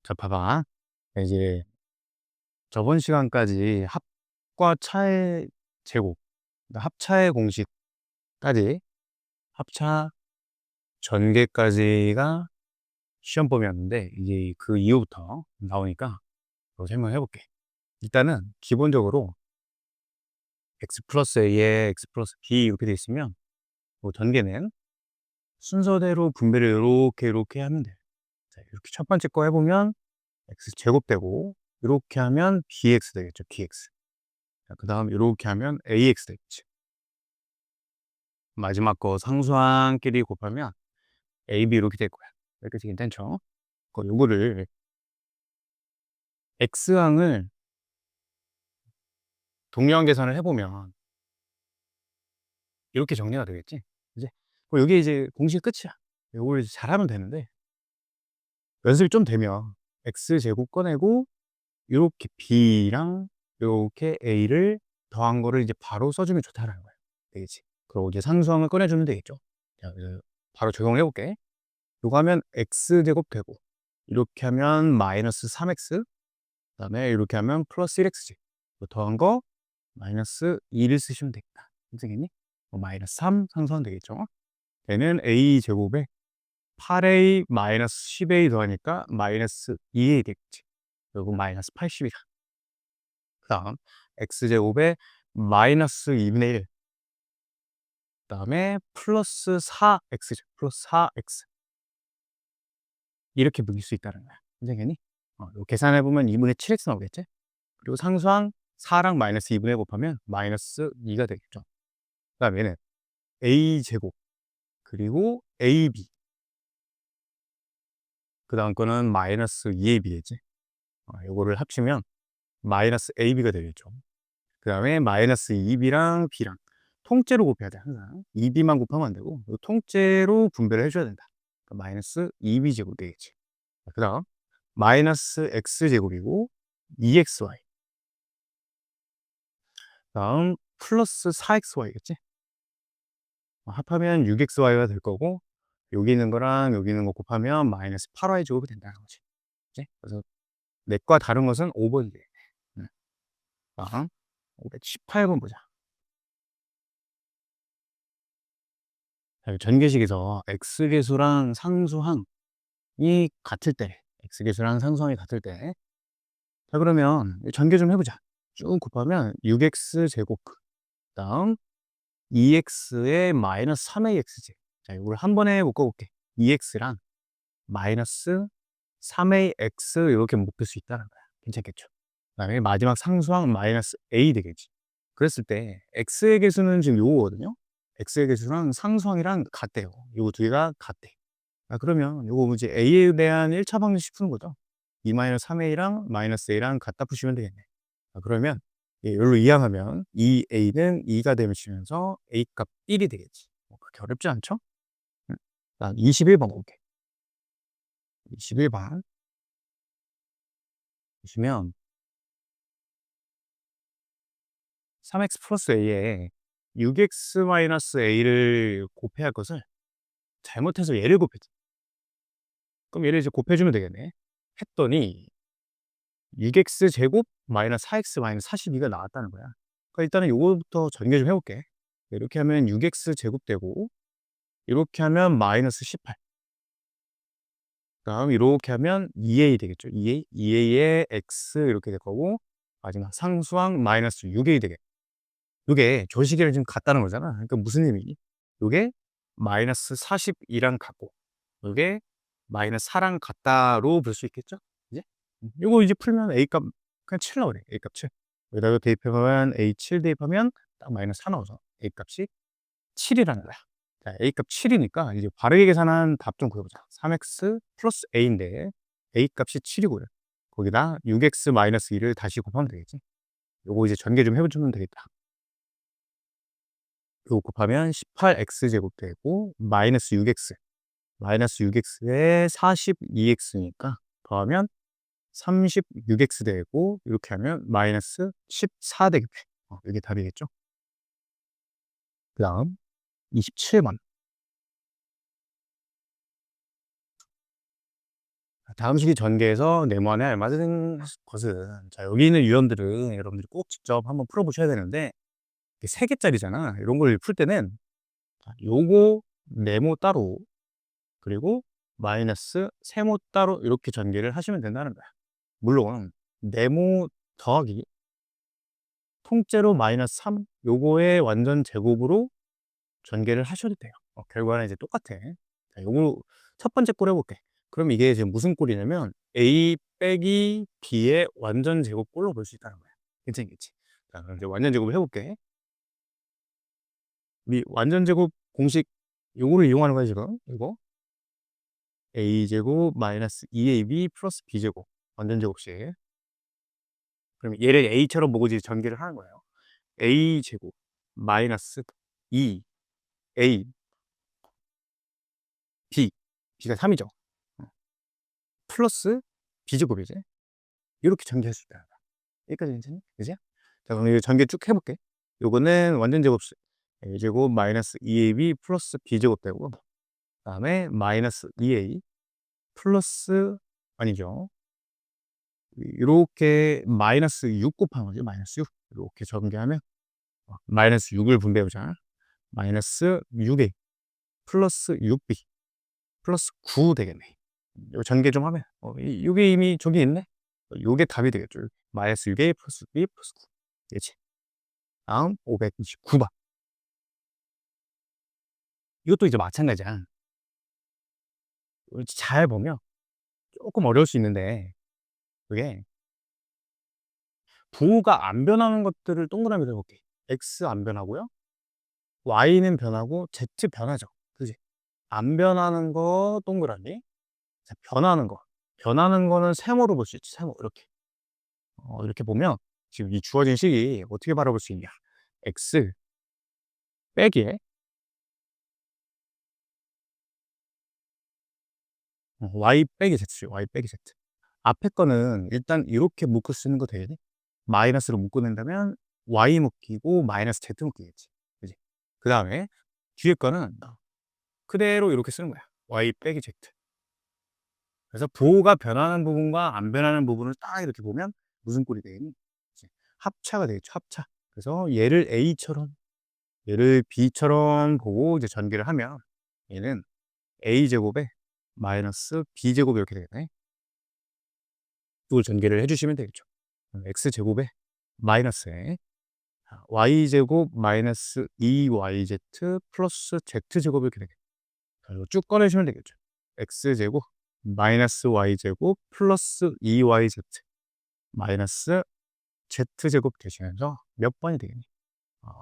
자, 봐봐. 이제 저번 시간까지 합과 차의 제곱, 그러니까 합차의 공식까지, 합차 전개까지가 시험범위였는데, 이제 그 이후부터 나오니까 또 설명해 볼게. 일단은 기본적으로 x 플러스 a에 x 플러스 b 이렇게 돼 있으면, 뭐 전개는 순서대로 분배를 이렇게 하면 돼. 자, 이렇게 첫 번째 거 해보면 x 제곱되고, 이렇게 하면 bx 되겠죠, bx. 그 다음 이렇게 하면 ax 되겠지. 마지막 거 상수항끼리 곱하면 ab 이렇게 될 거야. 여기까지 괜찮죠? 요거를 x항을 동량 계산을 해보면 이렇게 정리가 되겠지. 이제 여기 이제 공식 끝이야. 요걸 이제 잘하면 되는데, 연습이 좀 되면 x 제곱 꺼내고 이렇게 b랑 이렇게 a를 더한 거를 이제 바로 써주면 좋다라는 거야. 되겠지. 그리고 이제 상수항을 꺼내주면 되겠죠. 자, 그래서 바로 적용을 해볼게. 요거 하면 x제곱 되고, 이렇게 하면 마이너스 3x, 그 다음에 이렇게 하면 플러스 1x지. 더한 거 마이너스 2를 쓰시면 되겠다. 선생님이 마이너스 3 상수하면 되겠죠. 얘는 a제곱에 8a 마이너스 10a 더하니까 마이너스 2a 되겠지. 그리고 마이너스 80이다. 그 다음 x제곱에 마이너스 2분의 1, 그 다음에 플러스 4x죠. 플러스 4x. 이렇게 묶일 수 있다는 거야. 선생님이 요 계산해보면 2분의 7x 나오겠지? 그리고 상수항 4랑 마이너스 2분의 곱하면 마이너스 2가 되겠죠. 그 다음에 얘는 a제곱, 그리고 ab, 그 다음 거는 마이너스 2ab겠지. 요거를 합치면 마이너스 ab가 되겠죠. 그 다음에 마이너스 2b랑 b랑 통째로 곱해야 돼. 항상 2b만 곱하면 안 되고 요 통째로 분배를 해줘야 된다. 그러니까 마이너스 2b제곱 되겠지. 그 다음 마이너스 x제곱이고 2xy, 다음 플러스 4xy겠지. 합하면 6xy가 될 거고, 여기 있는 거랑 여기 있는 거 곱하면 마이너스 8y 제곱이 된다는 거지. 그치? 그래서 넷과 다른 것은 5번이 돼. 다음 518번 보자. 자, 전개식에서 x계수랑 상수항이 같을 때, x계수랑 상수항이 같을 때, 자, 그러면 전개 좀 해보자. 쭉 곱하면 6x 제곱, 다음 2x에 마이너스 3ax지. 자, 이걸 한 번에 묶어볼게. 2x랑 마이너스 3ax 이렇게 묶을 수 있다는 거야. 괜찮겠죠? 그 다음에 마지막 상수항 마이너스 a 되겠지. 그랬을 때 x의 개수는 지금 요거거든요. x의 개수랑 상수항이랑 같대요. 요거 두 개가 같대. 그러면 요거 이제 a에 대한 1차 방정식 푸는 거죠. 2-3a랑 마이너스 a랑 갖다 푸시면 되겠네. 그러면 이걸로 이항하면 2a는 2가 되면서 a 값 1이 되겠지. 그렇게 어렵지 않죠? 응. 21번 볼게. 21번 보시면 3x 플러스 a에 6x 마이너스 a를 곱해야 할 것을 잘못해서 얘를 곱했지. 그럼 얘를 이제 곱해주면 되겠네. 했더니 6x 제곱 마이너스 4x 마이너스 42가 나왔다는 거야. 그러니까 일단은 요거부터 전개 좀 해볼게. 이렇게 하면 6x 제곱 되고, 이렇게 하면 마이너스 18. 다음 이렇게 하면 2a 되겠죠. 2a에 x 이렇게 될 거고, 마지막 상수항 마이너스 6a 되겠. 이게 조식이랑 지금 같다는 거잖아. 그러니까 무슨 의미니? 이게 마이너스 42랑 같고, 이게 마이너스 4랑 같다로 볼 수 있겠죠? 이제 이거 이제 풀면 a 값 그냥 7 나오네. a 값 7. 여기다가 대입하면 a 7 대입하면 딱 마이너스 4 나오죠. a 값이 7이라는 거야. 자, a 값 7이니까 이제 바르게 계산한 답 좀 구해보자. 3x 플러스 a인데 a 값이 7이고요. 거기다 6x 마이너스 2를 다시 곱하면 되겠지. 요거 이제 전개 좀 해주면 되겠다. 요거 곱하면 18x 제곱 되고 마이너스 6x, 마이너스 6x에 42x니까 더하면 36x 되고, 이렇게 하면 마이너스 14 되겠네. 이게 답이겠죠? 그 다음 27번. 다음 식이 전개해서 네모안에 알맞은 것은, 자 여기 있는 유형들은 여러분들이 꼭 직접 한번 풀어 보셔야 되는데, 이게 3 개짜리잖아. 이런 걸 풀 때는 요거 네모 따로, 그리고 마이너스 세모 따로 이렇게 전개를 하시면 된다는 거야. 물론 네모 더하기 통째로 마이너스 3 요거의 완전 제곱으로 전개를 하셔도 돼요. 결과는 이제 똑같아. 자, 요거 첫 번째 꼴 해볼게. 그럼 이게 지금 무슨 꼴이냐면 a 빼기 b의 완전 제곱 꼴로 볼 수 있다는 거야. 괜찮겠지? 자, 그럼 이제 완전 제곱을 해볼게. 우리 완전 제곱 공식 요거를 이용하는 거야 지금. 이거 a 제곱 마이너스 2ab 플러스 b 제곱 완전 제곱식. 그럼 얘를 a처럼 보고 이제 전개를 하는 거예요. a 제곱 마이너스 2a b b가 3이죠. 플러스 b제곱이지. 이렇게 전개할 수 있다. 여기까지 괜찮니? 그지? 자, 그럼 이거 전개 쭉 해볼게. 요거는 완전 제곱식 a제곱 마이너스 2ab 플러스 b제곱 되고, 그 다음에 마이너스 2a 플러스, 아니죠, 이렇게 마이너스 6 곱하는 거지. 마이너스 6 이렇게 전개하면 마이너스 6을 분배해보자. 마이너스 6a 플러스 6b 플러스 9 되겠네. 이거 전개 좀 하면 이게 이미 저기 있네. 요게 답이 되겠죠. 마이너스 6a 플러스 b 플러스 9. 그치? 다음 529번. 이것도 이제 마찬가지야. 잘 보면 조금 어려울 수 있는데, 그게 부호가 안 변하는 것들을 동그라미로 해볼게. x 안 변하고요, y는 변하고 z 변하죠. 그지? 안 변하는 거 동그라미. 자, 변하는 거는 세모로 볼 수 있지. 세모 이렇게. 이렇게 보면 지금 이 주어진 식이 어떻게 바라볼 수 있냐. x 빼기에 y 빼기 z죠. y 빼기 z. 앞에 거는 일단 이렇게 묶을 수 있는 거 되겠니? 마이너스로 묶어낸다면 y 묶이고 마이너스 z 묶이겠지. 그지? 그 다음에 뒤에 거는 그대로 이렇게 쓰는 거야. y 빼기 z. 그래서 부호가 변하는 부분과 안 변하는 부분을 딱 이렇게 보면 무슨 꼴이 되겠니? 합차가 되겠죠. 합차. 그래서 얘를 a처럼, 얘를 b처럼 보고 이제 전개를 하면 얘는 a제곱에 마이너스 b제곱 이렇게 되겠네. 이걸 전개를 해주시면 되겠죠. x제곱에 마이너스에 y제곱 마이너스 2yz 플러스 z제곱 이렇게 되겠죠. 이거 쭉 꺼내시면 되겠죠. x제곱 마이너스 y제곱 플러스 2yz 마이너스 z제곱 되시면서 몇 번이 되겠니?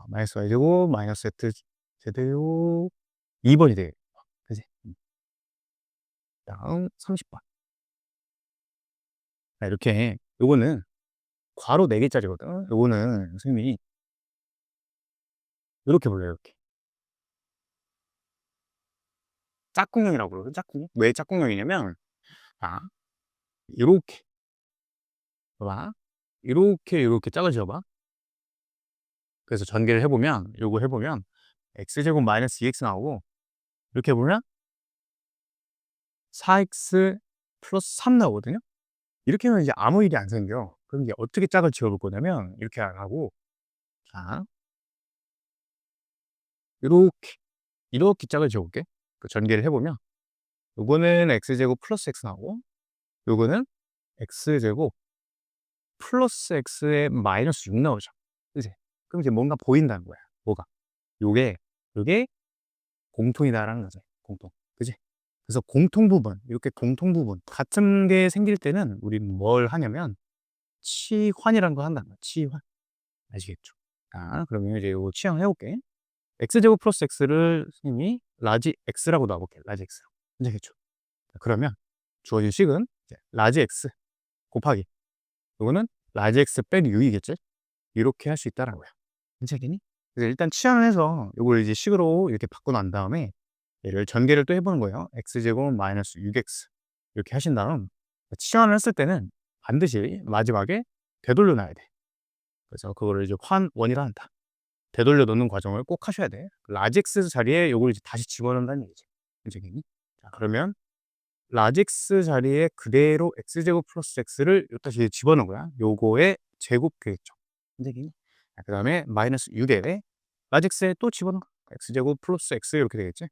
마이너스 y제곱 마이너스 z제곱 2번이 되겠죠. 그지? 다음 30번. 이렇게 요거는 괄호 4개짜리거든. 요거는 선생님이 이렇게 불러요. 이렇게 짝꿍형이라고 그러거든. 짝꿍형. 왜 짝꿍형이냐면 이렇게 봐봐. 이렇게 짝을 지어봐. 그래서 전개를 해보면, 요거 해보면 x제곱 마이너스 2x 나오고, 이렇게 보면 4x 플러스 3 나오거든요. 이렇게 하면 이제 아무 일이 안 생겨. 그럼 이제 어떻게 짝을 지어볼 거냐면 이렇게 안 하고, 자 이렇게 짝을 지어볼게. 그 전개를 해보면 요거는 x제곱 플러스 x 나오고, 요거는 x제곱 플러스 x에 마이너스 6 나오죠. 그지? 그럼 이제 뭔가 보인다는 거야. 뭐가? 요게 공통이다라는 거죠. 공통. 그지? 그래서 공통 부분, 이렇게 공통 부분 같은 게 생길 때는 우리는 뭘 하냐면 치환이라는 거 한다는 거야. 치환. 아시겠죠? 자, 그러면 이제 이거 치환 해볼게. x제곱 플러스 x를 선생님이 라지 x라고 놔볼게. 라지 x라고. 괜찮겠죠? 그러면 주어진 식은 이제 라지 x 곱하기 이거는 라지 x 빼기 6이겠지? 이렇게 할 수 있다라는 거야. 괜찮겠니? 그래서 일단 치환을 해서 이걸 이제 식으로 이렇게 바꿔 난 다음에 얘를 전개를 또 해보는 거예요. x제곱 마이너스 6x 이렇게 하신 다음 치환을 했을 때는 반드시 마지막에 되돌려 놔야 돼. 그래서 그거를 이제 환원이라 한다. 되돌려 놓는 과정을 꼭 하셔야 돼. 라지 x 자리에 이걸 이제 다시 집어넣는다는 얘기지. 괜찮겠니? 자, 그러면 라지 x 자리에 그대로 x제곱 플러스 x를 여기다 이제 집어넣은 거야. 요거의 제곱 되겠죠. 선생님. 그다음에 마이너스 6에 라지 x에 또 집어넣어. x제곱 플러스 x 이렇게 되겠지.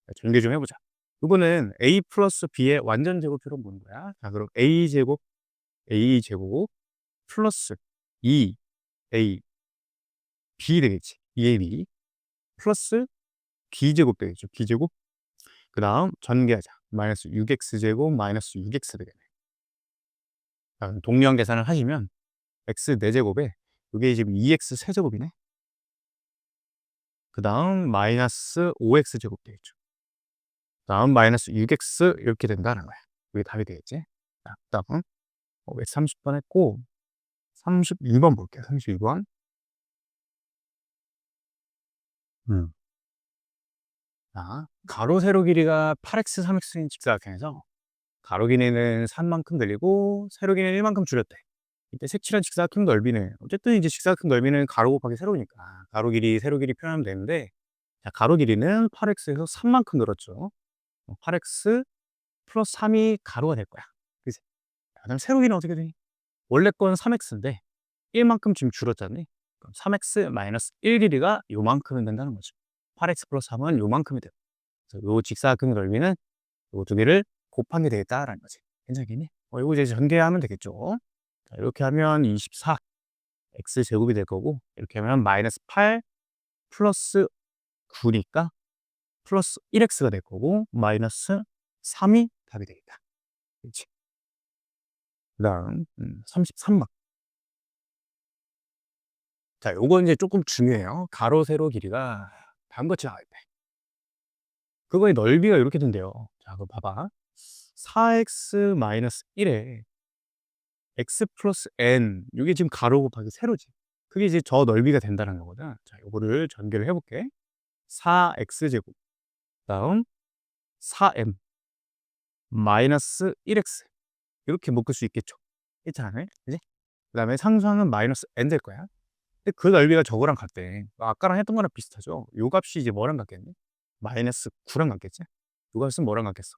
자, 전개 좀 해보자. 이거는 a 플러스 b의 완전 제곱처럼 보는 거야. 자, 그럼 a제곱 플러스 2ab 되겠지. 2ab 플러스 b제곱 되겠죠. b제곱. 그 다음 전개하자. 마이너스 6x제곱 마이너스 6x 되겠네. 자, 동량 계산을 하시면 x 4제곱에 이게 지금 2x 세제곱이네. 그 다음 마이너스 5x제곱 되겠죠. 다음 마이너스 6x 이렇게 된다는 거야. 이게 답이 되겠지. 자, 그 다음 530번 했고 32번 볼게요. 32번. 자, 가로 세로 길이가 8x 3x인 직사각형에서 가로 길이는 3만큼 늘리고 세로 길이는 1만큼 줄였대. 이때 색칠한 직사각형 넓이는 어쨌든 이제 직사각형 넓이는 가로 곱하기 세로니까 가로 길이 세로 길이 표현하면 되는데, 자, 가로 길이는 8x에서 3만큼 늘었죠. 8x 플러스 3이 가로가 될 거야. 그치? 그다음 세로 길이는 어떻게 되니? 원래 건 3x인데 1만큼 지금 줄었잖니? 그럼 3x 마이너스 1 길이가 요만큼은 된다는 거죠. 8x 플러스 3은 요만큼이 돼요. 그래서 요 직사각형 넓이는 요 두 개를 곱한 게 되겠다라는 거지. 괜찮겠니? 이거 이제 전개하면 되겠죠. 자, 이렇게 하면 24 x 제곱이 될 거고, 이렇게 하면 마이너스 8 플러스 9니까 플러스 1x가 될 거고 마이너스 3이 답이 되겠다. 그렇지. 그다음 33번. 자, 요건 이제 조금 중요해요. 가로 세로 길이가 다음같이 나와 있대. 그거의 넓이가 이렇게 된대요. 자, 그거 봐봐. 4x 마이너스 1에 x 플러스 n, 이게 지금 가로 곱하기 세로지. 그게 이제 저 넓이가 된다는 거거든. 자, 요거를 전개를 해볼게. 4x 제곱 다음 4m 마이너스 1x 이렇게 묶을 수 있겠죠. 괜찮아요? 그지? 그 다음에 상수항은 마이너스 n 될 거야. 근데 그 넓이가 저거랑 같대. 아까랑 했던 거랑 비슷하죠. 요 값이 이제 뭐랑 같겠니? 마이너스 9랑 같겠지? 요 값은 뭐랑 같겠어?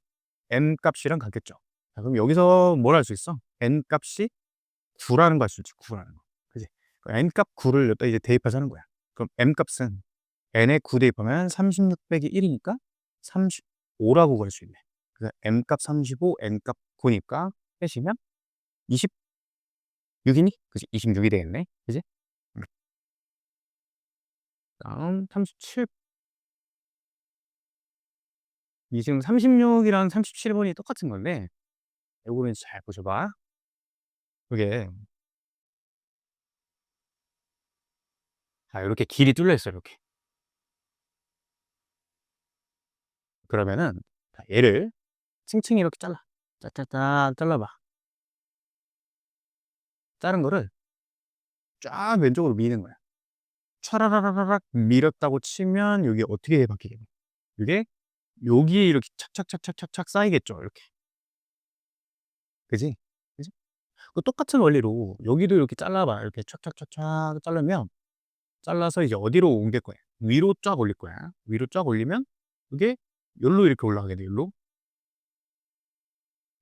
n 값이랑 같겠죠. 자, 그럼 여기서 뭘 할 수 있어? n 값이 9라는 거 할 수 있지. 9라는 거. 그지? n 값 9를 여기다 이제 대입하자는 거야. 그럼 m 값은 n에 9 대입하면 36 빼기 1이니까 35라고 구할 수 있네. 그래서 m 값 35, n 값 9니까 빼시면 26이니? 그지? 26이 되겠네. 그지? 다음 37. 이 지금 36이랑 37번이 똑같은 건데 요거는 잘 보셔봐. 그게 자, 이렇게 길이 뚫려 있어요. 이렇게. 그러면은 자, 얘를 층층이 이렇게 잘라. 짜짜짜 잘라봐. 자른 거를 쫙 왼쪽으로 미는 거야. 촤라라라락 밀었다고 치면 여기 어떻게 바뀌겠니? 이게 여기에 이렇게 착착착착착착 쌓이겠죠. 이렇게. 그지? 그지? 그 똑같은 원리로 여기도 이렇게 잘라봐. 이렇게 착착착착 자르면 잘라서 이제 어디로 옮길 거야? 위로 쫙 올릴 거야. 위로 쫙 올리면 이게 여기로 이렇게 올라가게 돼. 여기로.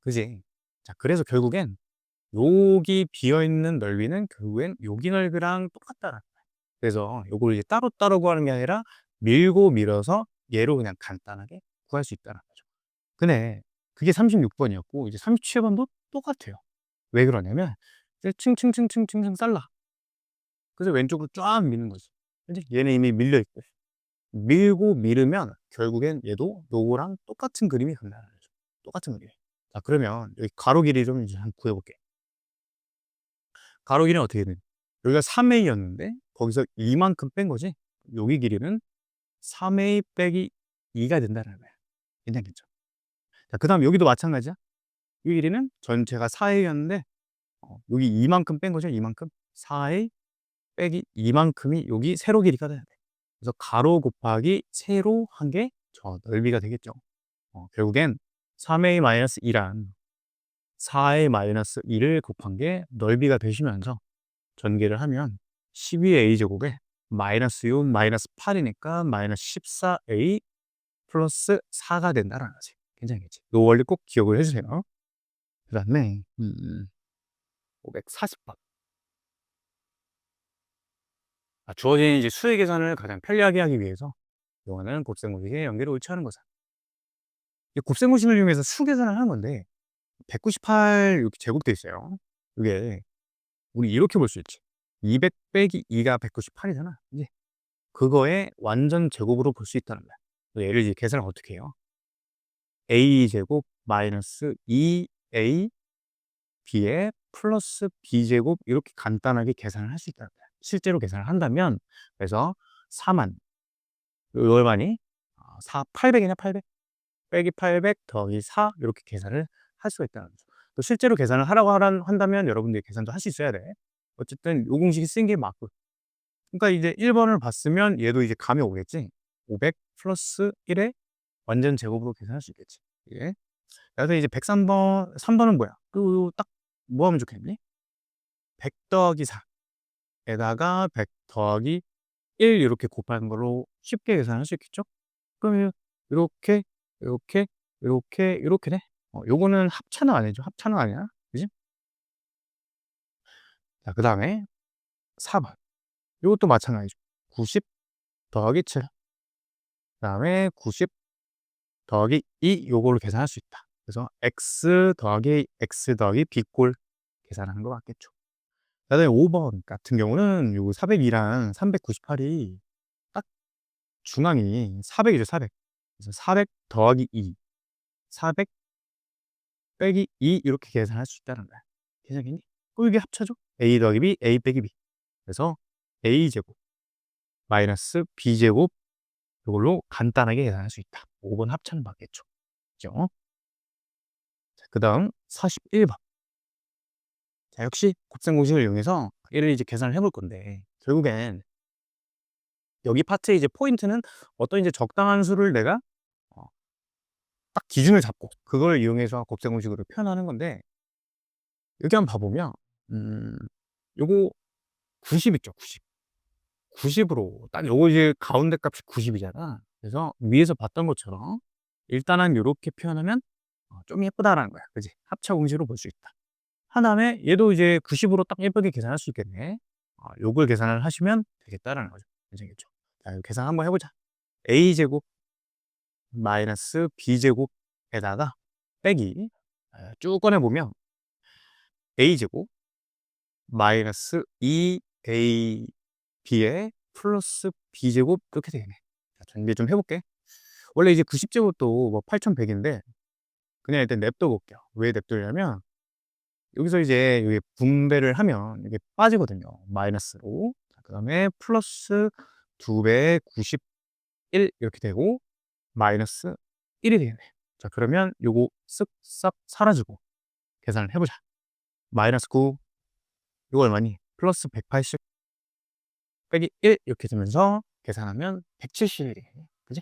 그지? 자, 그래서 결국엔 여기 비어있는 넓이는 결국엔 여기 넓이랑 똑같다라는 거야. 그래서 요걸 이제 따로따로 구하는 게 아니라 밀고 밀어서 얘로 그냥 간단하게 구할 수 있다는 거죠. 근데 그게 36번이었고 이제 37번도 똑같아요. 왜 그러냐면 이제 층층층층층층 잘라. 그래서 왼쪽으로 쫙 미는 거지. 그지? 얘는 이미 밀려 있고. 밀고 밀으면 결국엔 얘도 요거랑 똑같은 그림이 간다는 거죠. 똑같은 그림. 자, 그러면 여기 가로 길이 좀 이제 한번 구해볼게. 가로 길이는 어떻게 되니? 여기가 3a였는데 거기서 이만큼 뺀 거지. 여기 길이는 3a 빼기 2가 된다는 거야. 괜찮겠죠? 자, 그 다음 여기도 마찬가지야. 이 길이는 전체가 4a였는데 여기 이만큼 뺀 거죠. 이만큼. 4a 빼기 이만큼이 여기 세로 길이가 돼야 돼. 그래서 가로 곱하기 세로 한 게 저 넓이가 되겠죠. 결국엔 3a-2란 4a-2를 곱한 게 넓이가 되시면서 전개를 하면 12a 제곱에 마이너스 6 마이너스 8이니까 마이너스 14a 플러스 4가 된다라는 거지. 괜찮겠지. 요 원리 꼭 기억을 해 주세요. 그다음에 540번. 주어진 이제 수의 계산을 가장 편리하게 하기 위해서 이용하는 곱셈공식의 연결을 옳지 않은 것은. 이 곱셈공식을 이용해서 수 계산을 하는 건데 198 이렇게 제곱돼 있어요. 이게 우리 이렇게 볼 수 있지. 200 빼기 2가 198 이잖아. 그지? 그거의 완전 제곱으로 볼 수 있다는 거야. 그래서 얘를 이제 계산을 어떻게 해요? a 제곱 마이너스 2a b에 플러스 b 제곱 이렇게 간단하게 계산을 할 수 있다는 거야. 실제로 계산을 한다면 그래서 4만 얼마니? 800이냐 800 빼기 800 더하기 4 이렇게 계산을 할 수가 있다는 거죠. 또 실제로 계산을 하라고 한다면 여러분들이 계산도 할 수 있어야 돼. 어쨌든 요 공식이 쓴 게 맞고. 그러니까 이제 1 번을 봤으면 얘도 이제 감이 오겠지. 500 플러스 1의 완전 제곱으로 계산할 수 있겠지. 예. 그래서 이제 103번 3 번은 뭐야? 그 딱 뭐 하면 좋겠니? 100 더하기 4 에다가 100 더하기 1 이렇게 곱하는 걸로 쉽게 계산할 수 있겠죠? 그러면 요렇게, 요렇게, 요렇게, 요렇게네. 요거는 합차는 아니죠. 합차는 아니야. 그지? 자, 그다음에 4 번. 요것도 마찬가지죠. 90 더하기 7 그다음에 90 더하기 2 요거를 계산할 수 있다. 그래서 x 더하기 b꼴 계산하는 거 맞겠죠. 그다음에 5번 같은 경우는 요 402랑 398이 딱 중앙이 400이죠, 400. 그래서 400 더하기 2, 400 빼기 2 이렇게 계산할 수 있다는 거야. 괜찮겠니? 또 이게 합차죠? a 더하기 b, a 빼기 b. 그래서 a 제곱 마이너스 b 제곱 이걸로 간단하게 계산할 수 있다. 5번 합차는 맞겠죠. 그죠? 자, 그다음 41번. 자, 역시 곱셈 공식을 이용해서 얘를 이제 계산을 해볼 건데 결국엔 여기 파트의 이제 포인트는 어떤 이제 적당한 수를 내가 어, 딱 기준을 잡고 그걸 이용해서 곱셈 공식으로 표현하는 건데 여기 한번 봐보면 요거 90 있죠, 90. 90으로 딱 요거 이제 가운데 값이 90이잖아. 그래서 위에서 봤던 것처럼 일단은 요렇게 표현하면 좀 예쁘다라는 거야. 그지? 합차 공식으로 볼 수 있다. 한 다음에 얘도 이제 90으로 딱 예쁘게 계산할 수 있겠네. 요걸 계산을 하시면 되겠다라는 거죠. 괜찮겠죠? 자, 계산 한번 해보자. a제곱 마이너스 b제곱에다가 빼기 쭉 꺼내보면 a제곱 마이너스 2ab에 플러스 b제곱 이렇게 되네. 자, 정리 좀 해볼게. 원래 이제 90제곱도 뭐 8100인데 그냥 일단 냅둬 볼게요. 왜 냅두냐면 여기서 이제 이게 분배를 하면 이게 빠지거든요. 마이너스로. 그다음에 플러스 2배 91 이렇게 되고 마이너스 1이 되겠네. 자, 그러면 요거 쓱싹 사라지고 계산을 해보자. 마이너스 9 이거 얼마니? 플러스 180 빼기 1 이렇게 되면서 계산하면 171이 되겠네. 그지?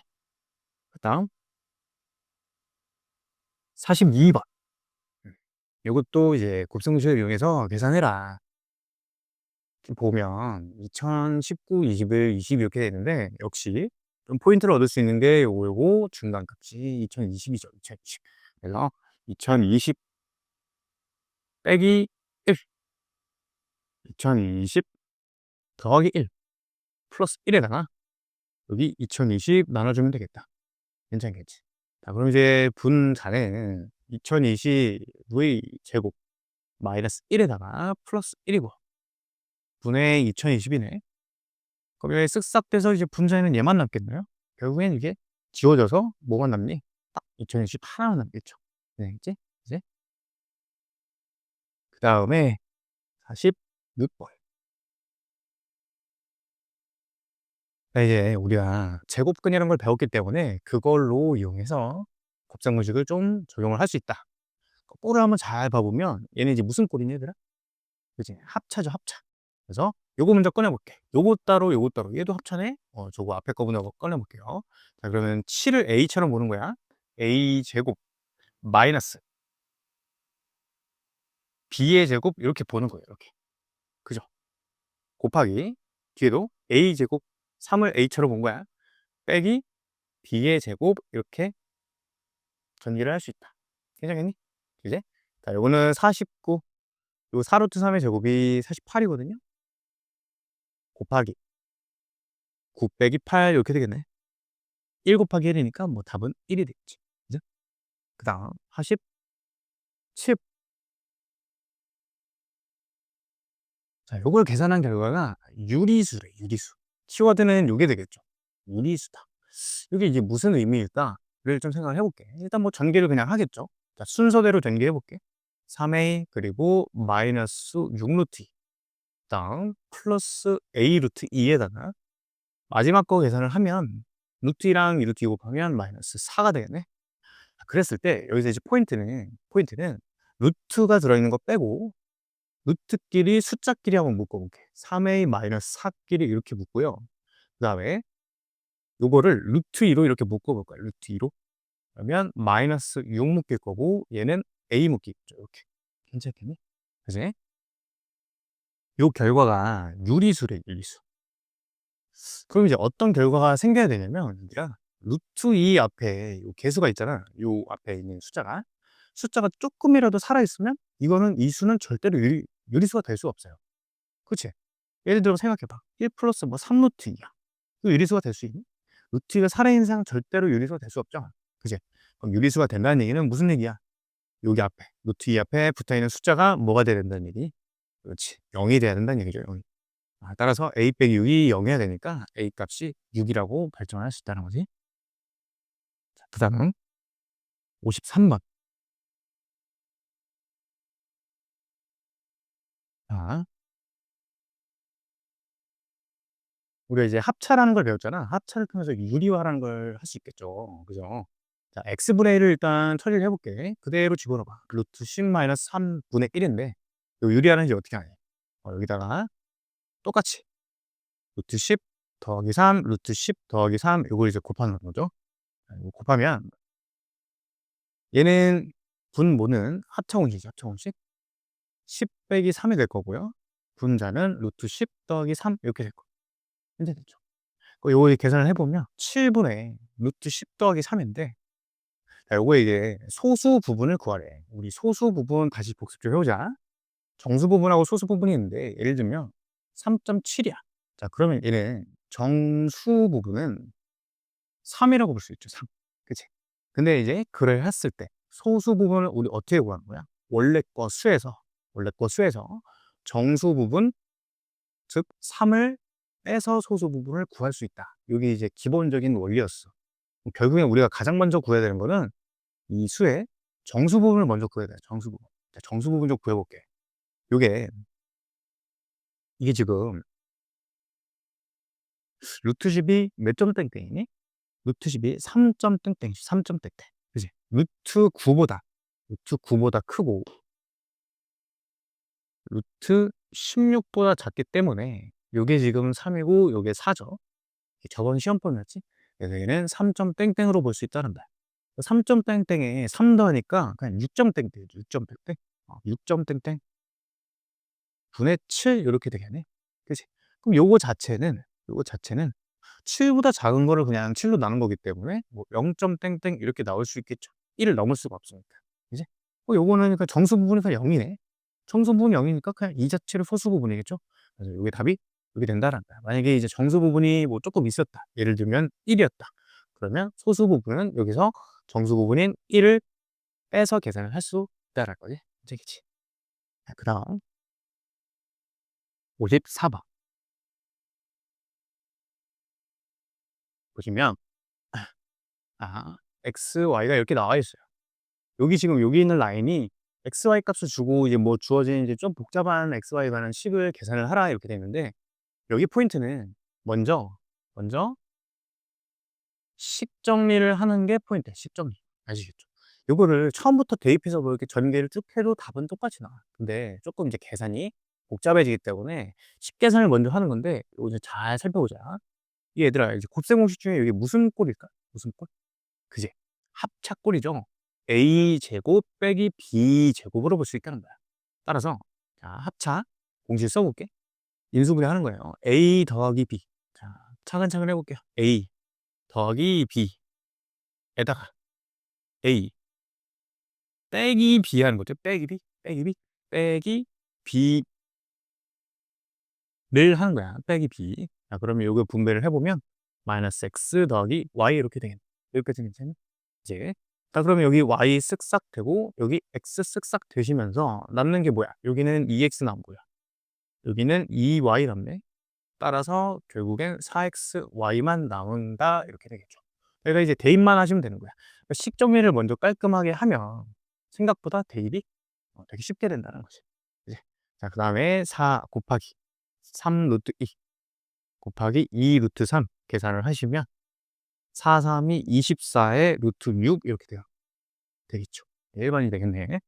그다음 42번. 요것도 이제 곱셈공식을 이용해서 계산해라. 보면 2019, 21, 20 이렇게 되는데 역시 좀 포인트를 얻을 수 있는 게 요거 중간값이 2020이죠. 2020. 그래서 2020 빼기 1, 2020 더하기 1 플러스 1에다가 여기 2020 나눠주면 되겠다. 괜찮겠지? 자, 그럼 이제 분자는 2020의 제곱 마이너스 1에다가 플러스 1이고 분의 2020이네. 그럼 여기 쓱싹 빼서 이제 분자에는 얘만 남겠네요. 결국엔 이게 지워져서 뭐가 남니? 딱 2020 하나만 남겠죠. 네, 이제 그 다음에 46번. 이제 우리가 제곱근이라는 걸 배웠기 때문에 그걸로 이용해서 곱셈공식을 좀 적용을 할 수 있다. 꼴을 한번 잘 봐보면 얘는 이제 무슨 꼴이니 얘들아? 그치? 합차죠, 합차. 그래서 요거 먼저 꺼내볼게. 요거 따로, 요거 따로. 얘도 합차네? 저거 앞에 거 먼저 꺼내볼게요. 자, 그러면 7을 a처럼 보는 거야. a 제곱 마이너스 b의 제곱 이렇게 보는 거예요. 이렇게. 그죠? 곱하기 뒤에도 a 제곱 3을 a처럼 본 거야. 빼기 b의 제곱 이렇게 전개를 할 수 있다. 괜찮겠니? 이제 자 요거는 49, 요 4 루트 3의 제곱이 48 이거든요. 곱하기 9 빼기 8 요렇게 되겠네. 1 곱하기 1 이니까 뭐 답은 1이 되겠지. 그죠? 그다음 47. 자 요걸 계산한 결과가 유리수래, 유리수. 키워드는 요게 되겠죠. 유리수다. 이게 이제 무슨 의미일까를 좀 생각을 해 볼게. 일단 뭐 전개를 그냥 하겠죠. 자 순서대로 전개해 볼게. 3a 그리고 마이너스 6 루트 2 그다음 플러스 a 루트 2에다가 마지막 거 계산을 하면 루트 2랑 2 루트 2 곱하면 마이너스 4가 되겠네. 그랬을 때 여기서 이제 포인트는 루트가 들어있는 거 빼고 루트끼리 숫자끼리 한번 묶어 볼게. 3a 마이너스 4끼리 이렇게 묶고요. 그다음에 요거를 루트 2로 이렇게 묶어 볼 거야. 루트 2로. 그러면 마이너스 6 묶일 거고 얘는 a 묶이겠죠. 이렇게. 괜찮겠니? 그지? 요 결과가 유리수래, 유리수. 그럼 이제 어떤 결과가 생겨야 되냐면 우리가 루트 2 앞에 요 개수가 있잖아. 요 앞에 있는 숫자가 쪼끔이라도 살아 있으면 이거는 이 수는 절대로 유리수가 될 수가 없어요. 그치? 예를 들어 생각해 봐. 1 플러스 뭐 3 루트 2야. 이거 유리수가 될 수 있니? 루트 2가 살아있는 이상 절대로 유리수가 될 수 없죠. 그치? 그럼 유리수가 된다는 얘기는 무슨 얘기야? 여기 앞에 루트 2 앞에 붙어있는 숫자가 뭐가 돼야 된다는 얘기? 그렇지. 0이 돼야 된다는 얘기죠. 0이. 따라서 a 빼기 6이 0이어야 되니까 a 값이 6이라고 발전할 수 있다는 거지. 자, 그다음 53번. 자, 우리가 이제 합차라는 걸 배웠잖아. 합차를 통해서 유리화라는 걸 할 수 있겠죠. 그죠? 자, x분의 1을 일단 처리를 해볼게. 그대로 집어넣어봐. 루트 10 마이너스 3분의 1인데 요 유리화는지 어떻게 하냐? 여기다가 똑같이 루트 10 더하기 3, 루트 10 더하기 3 요걸 이제 곱하는 거죠. 이거 곱하면 얘는 분모는 합차 공식이죠. 합차 공식. 10 빼기 3이 될 거고요. 분자는 루트 10 더하기 3 이렇게 될 거예요. 이제 됐죠. 요거 계산을 해보면 7분의 루트 10 더하기 3인데 자, 요거에 이제 소수 부분을 구하래. 우리 소수 부분 다시 복습 좀 해보자. 정수 부분하고 소수 부분이 있는데 예를 들면 3.7이야. 자 그러면 얘는 정수 부분은 3이라고 볼 수 있죠. 3. 그치? 근데 이제 그를 했을 때 소수 부분을 우리 어떻게 구하는 거야? 원래 거 수에서 정수 부분 즉 3을 빼서 소수 부분을 구할 수 있다. 이게 이제 기본적인 원리였어. 결국엔 우리가 가장 먼저 구해야 되는 거는 이 수의 정수 부분을 먼저 구해야 돼. 정수 부분. 자, 정수 부분 좀 구해볼게. 요게 이게 지금 루트 10이 몇 점 땡땡이니? 루트 10이 3점 땡땡, 3점 땡땡. 그지? 루트 9보다 크고 루트 16보다 작기 때문에 요게 지금 3이고 요게 4죠. 저번 시험범위였지? 그래서 얘는 3점 땡땡으로 볼 수 있다는 거야. 3점 땡땡에 3 더하니까 그냥 6점 땡땡이죠. 6점 땡땡. 6점 땡땡 분의 7 요렇게 되겠네. 그치? 그럼 요거 자체는 7보다 작은 거를 그냥 7로 나눈 거기 때문에 뭐 0점 땡땡 이렇게 나올 수 있겠죠. 1을 넘을 수가 없으니까. 그지? 요거는 그 정수 부분에서 0이네. 정수 부분이 0이니까 그냥 이 자체로 소수 부분이겠죠. 그래서 요게 답이 요게 된다라는 거야. 만약에 이제 정수 부분이 뭐 조금 있었다. 예를 들면 1이었다. 그러면 소수 부분은 여기서 정수 부분인 1을 빼서 계산을 할 수 있다라는 거지. 되겠지. 그다음 54번 보시면 x, y가 이렇게 나와 있어요. 여기 지금 여기 있는 라인이 x, y 값을 주고 이제 뭐 주어진 이제 좀 복잡한 x, y 관한 식을 계산을 하라 이렇게 되어 있는데 여기 포인트는 먼저 식 정리를 하는 게 포인트예요. 식 정리. 아시겠죠? 요거를 처음부터 대입해서 뭐 이렇게 전개를 쭉 해도 답은 똑같이 나와요. 근데 조금 이제 계산이 복잡해지기 때문에 식 계산을 먼저 하는 건데 요거 이제 잘 살펴보자. 이 얘들아 이제 곱셈 공식 중에 이게 무슨 꼴일까? 무슨 꼴? 그지? 합차꼴이죠. a 제곱 빼기 b 제곱으로 볼 수 있다는 거야. 따라서 자, 합차 공식 써볼게. 인수분해하는 거예요. a 더하기 b. 자, 차근차근 해볼게요. a 더하기 b에다가 a 빼기 b 하는 거죠. 빼기 b, 빼기 b, 빼기 b를 하는 거야. 빼기 b. 자, 그러면 요거 분배를 해보면 마이너스 x 더하기 y 이렇게 되겠네. 여기까지 괜찮니? 이제 자, 그러면 여기 y 쓱싹 되고 여기 x 쓱싹 되시면서 남는 게 뭐야? 여기는 2x 남고요. 여기는 2y 남네. 따라서 결국엔 4xy만 나온다 이렇게 되겠죠. 그러니까 이제 대입만 하시면 되는 거야. 그러니까 식 정리를 먼저 깔끔하게 하면 생각보다 대입이 되게 쉽게 된다는 거지. 그지? 자, 그 다음에 4 곱하기 3 루트 2 곱하기 2 루트 3 계산을 하시면 4, 3이 24의 루트 6 이렇게 돼요. 되겠죠. 1번이 되겠네.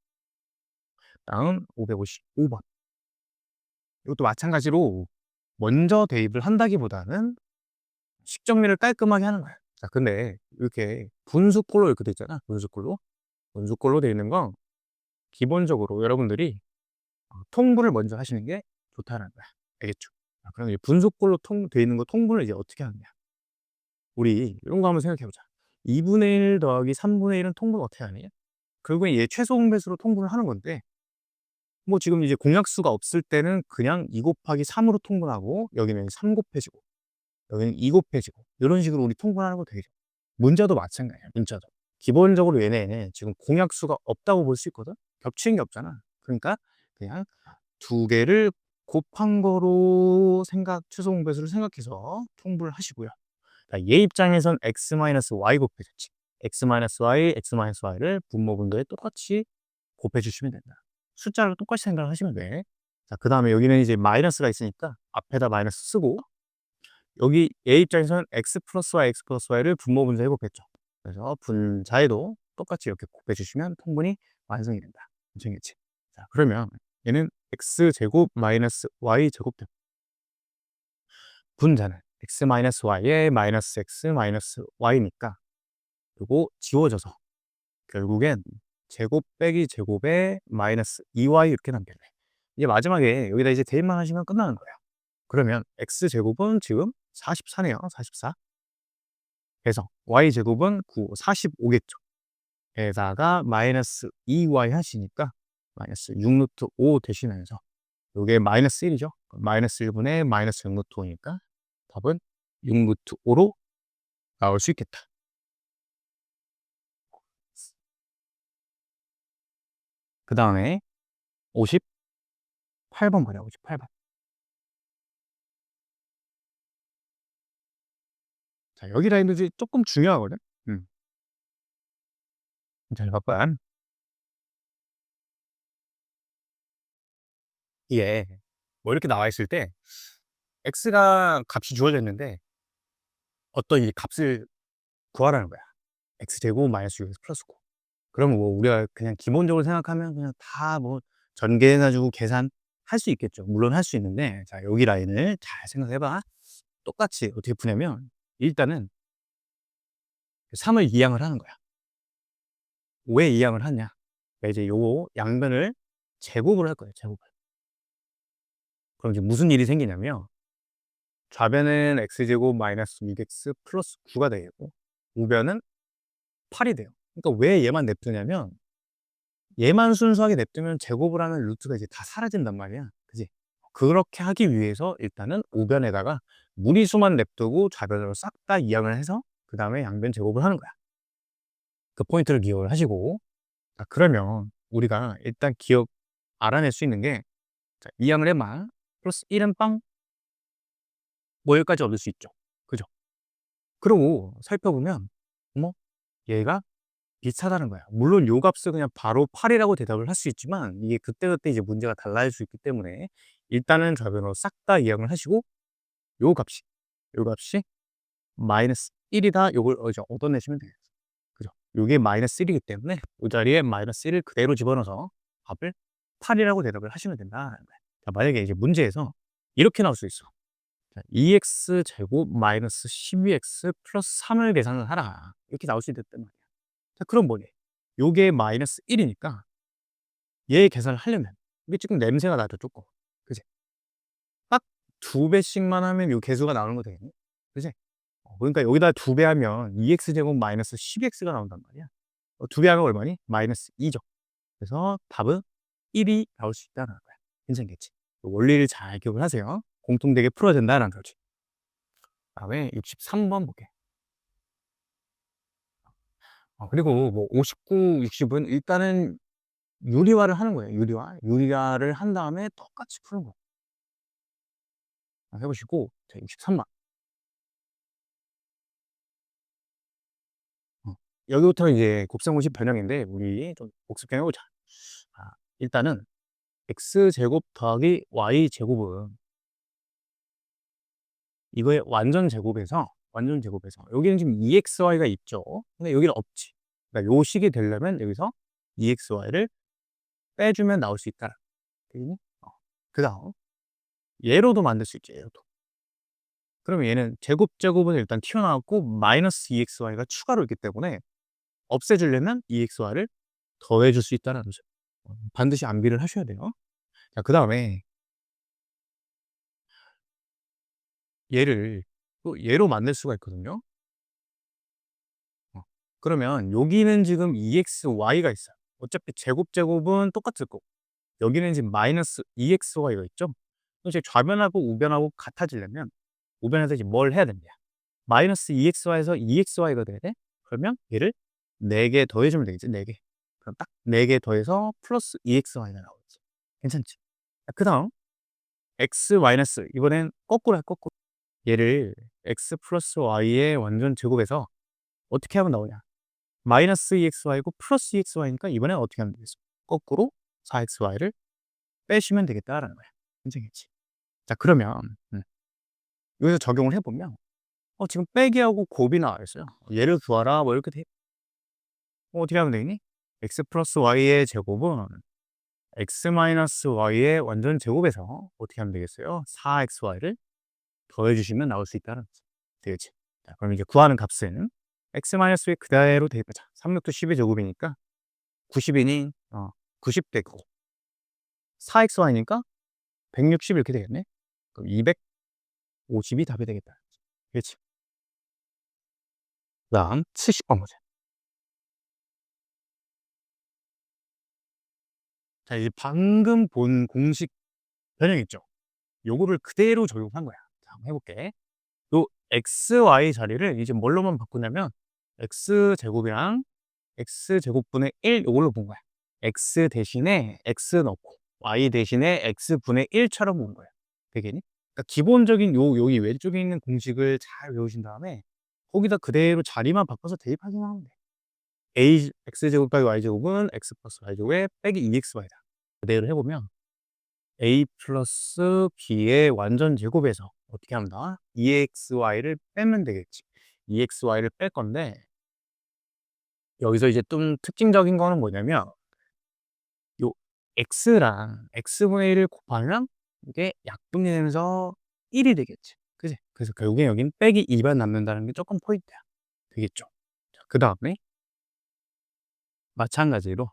다음 555번. 이것도 마찬가지로 먼저 대입을 한다기보다는 식 정리를 깔끔하게 하는 거야. 자, 근데 이렇게 분수꼴로 이렇게 돼 있잖아. 분수꼴로. 분수꼴로 돼 있는 건 기본적으로 여러분들이 통분을 먼저 하시는 게 좋다는 거야. 알겠죠? 자, 그럼 이 분수꼴로 돼 있는 거 통분을 이제 어떻게 하느냐? 우리 이런 거 한번 생각해 보자. 2분의 1 더하기 3분의 1은 통분 어떻게 하느냐? 결국엔 얘 최소 공배수로 통분을 하는 건데 뭐 지금 이제 공약수가 없을 때는 그냥 2 곱하기 3으로 통분하고 여기는 3 곱해지고 여기는 2 곱해지고 이런 식으로 우리 통분하는 거 되겠죠. 문자도 마찬가지야. 문자도. 기본적으로 얘네는 지금 공약수가 없다고 볼 수 있거든. 겹치는 게 없잖아. 그러니까 그냥 두 개를 곱한 거로 최소 공배수를 생각해서 통분을 하시고요. 자, 얘 입장에선 x-y 곱해졌지. x-y, x-y를 분모분도에 똑같이 곱해주시면 된다. 숫자를 똑같이 생각을 하시면 돼. 자, 그 다음에 여기는 이제 마이너스가 있으니까 앞에다 마이너스 쓰고 여기 얘 입장에서는 x 플러스 y, x 플러스 y를 분모 분자에 곱했죠. 그래서 분자에도 똑같이 이렇게 곱해주시면 통분이 완성이 된다. 괜찮겠지? 자, 그러면 얘는 x제곱 마이너스 y제곱 된 분자는 x 마이너스 y에 마이너스 x 마이너스 y니까 그리고 지워져서 결국엔 제곱 빼기 제곱에 마이너스 2y 이렇게 남겠네. 이제 마지막에 여기다 이제 대입만 하시면 끝나는 거예요. 그러면 x제곱은 지금 44네요. 44. 그래서 y제곱은 9, 45겠죠. 게다가 마이너스 2y 하시니까 마이너스 6루트 5 되시면서 요게 마이너스 1이죠. 마이너스 1분의 마이너스 6루트 5니까 답은 6루트 5로 나올 수 있겠다. 그 다음에 58번 보자. 58번. 자, 여기 라인도 조금 중요하거든. 잘 봐봐. 이게 뭐 이렇게 나와 있을 때 x가 값이 주어져 있는데 어떤 이 값을 구하라는 거야. x제곱 마이너스 6x 플러스 9. 그러면 뭐 우리가 그냥 기본적으로 생각하면 그냥 다 뭐 전개해 가지고 계산할 수 있겠죠. 물론 할 수 있는데 자, 여기 라인을 잘 생각해 봐. 똑같이 어떻게 푸냐면 일단은 3을 이항을 하는 거야. 왜 이항을 하냐? 그러니까 이제 요거 양변을 제곱을 할 거예요. 제곱을. 그럼 이제 무슨 일이 생기냐면 좌변은 x제곱 마이너스 6x 플러스 9가 되겠고 우변은 8이 돼요. 그러니까 왜 얘만 냅두냐면 얘만 순수하게 냅두면 제곱을 하는 루트가 이제 다 사라진단 말이야. 그지? 그렇게 하기 위해서 일단은 우변에다가 무리수만 냅두고 좌변으로 싹 다 이항을 해서 그 다음에 양변 제곱을 하는 거야. 그 포인트를 기억을 하시고 자, 그러면 우리가 일단 알아낼 수 있는 게 자, 이항을 해봐. 플러스 1은 빵. 뭐 여기까지 얻을 수 있죠. 그죠? 그리고 살펴보면 어머 얘가 비슷하다는 거야. 물론 요 값을 그냥 바로 8이라고 대답을 할 수 있지만 이게 그때그때 이제 문제가 달라질 수 있기 때문에 일단은 좌변으로 싹 다 이항을 하시고 요 값이 마이너스 1이다. 요걸 이제 얻어내시면 되겠죠. 그죠? 요게 마이너스 1이기 때문에 이 자리에 마이너스 1을 그대로 집어넣어서 값을 8이라고 대답을 하시면 된다. 자, 만약에 이제 문제에서 이렇게 나올 수 있어. 자, 2x 제곱 마이너스 12x 플러스 3을 계산을 하라. 이렇게 나올 수 있단 말이야. 자, 그럼 뭐니? 요게 마이너스 1이니까 얘 계산을 하려면 이게 지금 냄새가 나죠, 조금. 그지? 딱 2배씩만 하면 요 개수가 나오는 거 되겠네. 그지? 그러니까 여기다 2배 하면 2x 제곱 마이너스 12x가 나온단 말이야. 2배 하면 얼마니? 마이너스 2죠. 그래서 답은 1이 나올 수 있다는 거야. 괜찮겠지? 원리를 잘 기억을 하세요. 공통되게 풀어야 된다는 거지. 그다음에 63번 볼게. 그리고 뭐 59, 60은 일단은 유리화를 하는 거예요. 유리화. 유리화를 한 다음에 똑같이 푸는 거예요. 해보시고, 자, 63번. 여기부터 이제 곱셈공식 변형인데, 우리 좀 복습해보자. 일단은 x제곱 더하기 y제곱은 이거의 완전 제곱에서 여기는 지금 2xy가 있죠. 근데 여기는 없지. 그러니까 요 식이 되려면 여기서 2xy를 빼주면 나올 수 있다. 그 다음 얘로도 만들 수 있지. 얘로도. 그러면 얘는 제곱은 일단 튀어나왔고 마이너스 2xy가 추가로 있기 때문에 없애주려면 2xy를 더해줄 수 있다는 거죠. 반드시 암기를 하셔야 돼요. 자, 그 다음에 얘를 또 얘로 만들 수가 있거든요. 그러면 여기는 지금 2xy가 있어요. 어차피 제곱은 똑같을 거고 여기는 지금 마이너스 2xy가 있죠. 이제 좌변하고 우변하고 같아지려면 우변에서 이제 뭘 해야 됩니다. 마이너스 2xy에서 2xy가 돼야 돼. 그러면 얘를 4개 더해주면 되겠지. 4개. 그럼 딱 4개 더해서 플러스 2xy가 나오겠지. 괜찮지? 그 다음 x 마이너스 이번엔 거꾸로 해. 거꾸로. 얘를 x 플러스 y의 완전 제곱에서 어떻게 하면 나오냐. 마이너스 2xy고 플러스 2xy니까 이번엔 어떻게 하면 되겠어? 거꾸로 4xy를 빼시면 되겠다라는 거야. 괜찮겠지? 자, 그러면 여기서 적용을 해보면 지금 빼기하고 곱이 나와 있어요. 얘를 구하라 뭐 이렇게 돼. 어떻게 하면 되니? x 플러스 y의 제곱은 x 마이너스 y의 완전 제곱에서 어떻게 하면 되겠어요? 4xy를 더해주시면 나올 수 있다는 거죠. 되겠지? 자, 그럼 이제 구하는 값은 x 마이너스 y 그대로 대입하자. 3, 6도 10의 제곱이니까 90이니 90 되고 4xy니까 160 이렇게 되겠네. 그럼 250이 답이 되겠다. 그렇지? 그다음 70번 문제. 자, 이제 방금 본 공식 변형 있죠? 요거를 그대로 적용한 거야. 자, 한번 해볼게. 요 xy 자리를 이제 뭘로만 바꾸냐면 x제곱이랑 x제곱분의 1 요걸로 본 거야. x 대신에 x 넣고 y 대신에 x분의 1처럼 본 거야. 되겠니? 그러니까 기본적인 여기 왼쪽에 있는 공식을 잘 외우신 다음에 거기다 그대로 자리만 바꿔서 대입하기만 하면 돼. x제곱 더하기 y제곱은 x 플러스 y제곱에 빼기 2xy다. 그대로 해보면 a 플러스 b의 완전 제곱에서 어떻게 합니다. 2xy를 빼면 되겠지. 2xy를 뺄 건데 여기서 이제 좀 특징적인 거는 뭐냐면 요 x랑 x분의 1을 곱하면 이게 약분이 되면서 1이 되겠지. 그지? 그래서 결국에 여긴 빼기 2만 남는다는 게 조금 포인트야. 되겠죠? 그 다음에 마찬가지로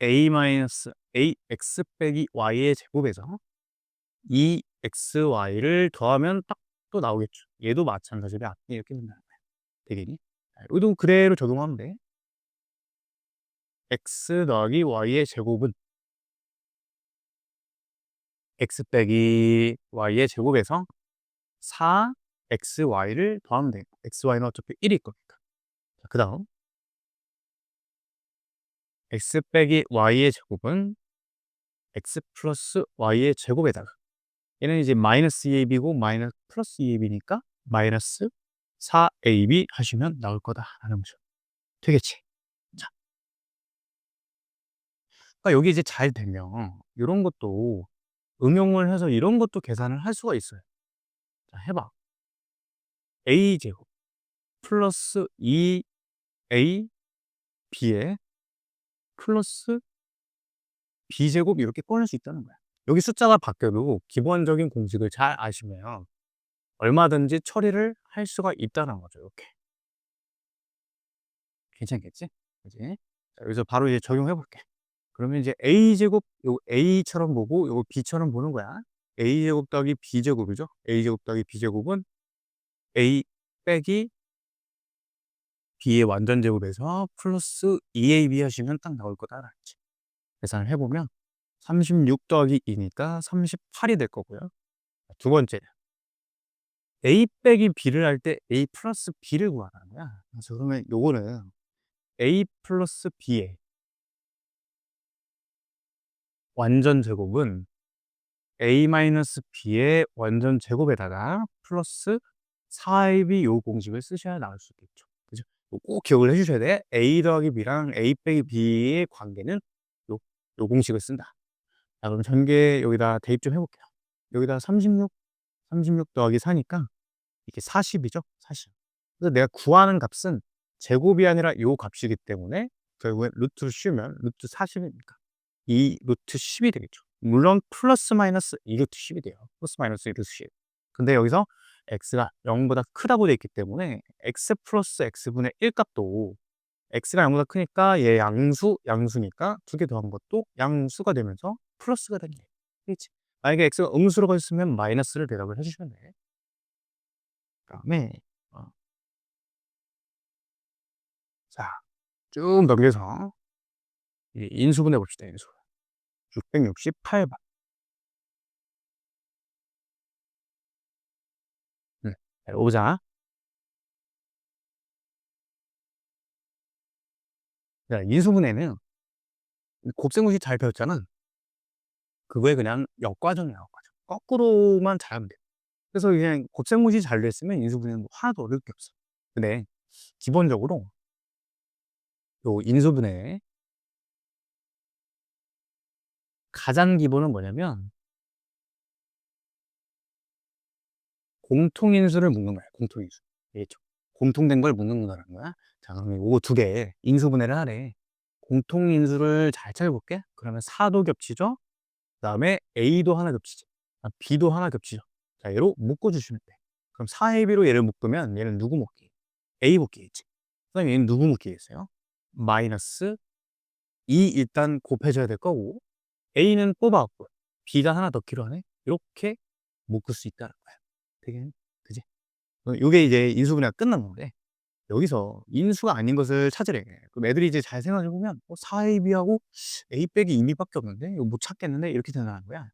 ax 빼기 y의 제곱에서 2xy를 더하면 딱 또 나오겠죠. 얘도 마찬가지로 이렇게 된다는 거야. 되겠니? 이것도 그대로 적용하면 돼. x 더하기 y의 제곱은 x 빼기 y의 제곱에서 4xy를 더하면 돼. xy는 어차피 1일 거니까. 그 다음 x 빼기 y의 제곱은 x 플러스 y의 제곱에다가 얘는 이제 마이너스 2ab이고 마이너스 플러스 2ab니까 마이너스 4ab 하시면 나올 거다라는 거죠. 되겠지? 자, 그러니까 여기 이제 잘 되면 이런 것도 응용을 해서 이런 것도 계산을 할 수가 있어요. 자, 해봐. a제곱 플러스 2a b에 플러스 b제곱 이렇게 꺼낼 수 있다는 거야. 여기 숫자가 바뀌어도 기본적인 공식을 잘 아시면 얼마든지 처리를 할 수가 있다는 거죠. 이렇게. 괜찮겠지? 그지? 자, 여기서 바로 이제 적용해 볼게. 그러면 이제 a제곱, 요 a처럼 보고 요 b처럼 보는 거야. a제곱 더하기 b제곱이죠. a제곱 더하기 b제곱은 a 빼기 B의 완전 제곱에서 플러스 2AB 하시면 딱 나올 거다라지. 계산을 해 보면 36 더하기 2니까 38이 될 거고요. 두 번째, A 빼기 B를 할 때 A 플러스 B를 구하라는 거야. 그래서 그러면 요거는 A 플러스 B의 완전 제곱은 A 마이너스 B의 완전 제곱에다가 플러스 4AB 요 공식을 쓰셔야 나올 수 있겠죠. 그죠? 요꼭 기억을 해 주셔야 돼. A 더하기 B랑 A 빼기 B의 관계는 요 공식을 쓴다. 자, 그럼 전개 여기다 대입 좀 해 볼게요. 여기다 36 더하기 4니까 이게 40 이죠? 40. 그래서 내가 구하는 값은 제곱이 아니라 요 값이기 때문에 결국엔 루트를 씌우면 루트 40이니까 2 루트 10이 되겠죠. 물론 플러스 마이너스 2 루트 10이 돼요. 플러스 마이너스 2 루트 10. 근데 여기서 x가 0보다 크다고 돼 있기 때문에 x 플러스 x분의 1 값도 x가 0보다 크니까 얘 양수니까 두 개 더한 것도 양수가 되면서 플러스가 되는 거예요. 그렇지? 만약에 x가 음수로 갔으면 마이너스를 대답을 해 주시면 돼. 그다음에 어 자, 쭉 넘겨서 이 인수분해 봅시다. 인수. 668 번. 자, 보자. 자, 인수분해는 곱셈공식 잘 배웠잖아. 그거에 그냥 역과정이야, 역과정. 거꾸로만 잘하면 돼. 그래서 그냥 곱셈공식이 잘 됐으면 인수분해는 뭐 하나도 어려울 게 없어. 근데 기본적으로 요 인수분해 가장 기본은 뭐냐면 공통인수를 묶는 거야, 공통인수. 알겠죠? 공통된 걸 묶는 거라는 거야. 자, 그러면 요거 두 개 인수분해를 하래. 공통인수를 잘 찾아볼게. 그러면 4도 겹치죠? 그다음에 A도 하나 겹치죠. B도 하나 겹치죠. 자, 얘로 묶어 주시면 돼. 그럼 4AB로 얘를 묶으면 얘는 누구 묶기? A 묶기겠지. 그다음에 얘는 누구 묶기겠어요? 마이너스 2 일단 곱해줘야 될 거고 A는 뽑아왔고 B가 하나 더 필요하네. 이렇게 묶을 수 있다는 거야. 되게 그지? 요게 이제 인수분해가 끝난 건데 여기서 인수가 아닌 것을 찾으래. 그럼 애들이 이제 잘 생각해 보면 4AB하고 A 빼기 2B밖에 없는데 이거 못 찾겠는데 이렇게 된다는 거야.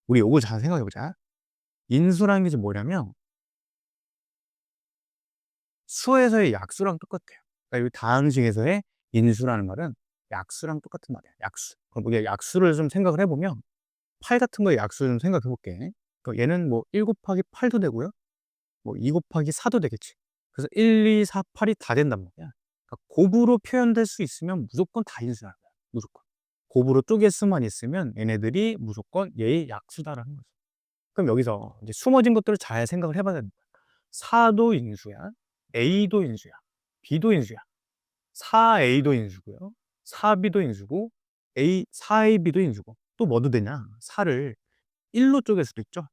우리 요걸 잘 생각해 보자. 인수라는 게 지금 뭐냐면 수에서의 약수랑 똑같아요. 그러니까 이 다항식에서의 인수라는 말은 약수랑 똑같은 말이야. 약수. 그럼 우리가 약수를 좀 생각을 해보면 8 같은 거의 약수 좀 생각해 볼게. 그러니까 얘는 뭐 1 곱하기 8도 되고요. 뭐 2 곱하기 4도 되겠지. 그래서 1, 2, 4, 8이 다 된단 말이야. 그러니까 곱으로 표현될 수 있으면 무조건 다 인수라는 거야. 무조건. 곱으로 쪼갤 수만 있으면 얘네들이 무조건 얘의 약수다라는 거죠. 그럼 여기서 이제 숨어진 것들을 잘 생각을 해봐야 됩니다. 4도 인수야. A도 인수야. B도 인수야. 4A도 인수고요. 4B도 인수고 4AB도 인수고 또 뭐도 되냐? 4를 1로 쪼갤 수도 있죠.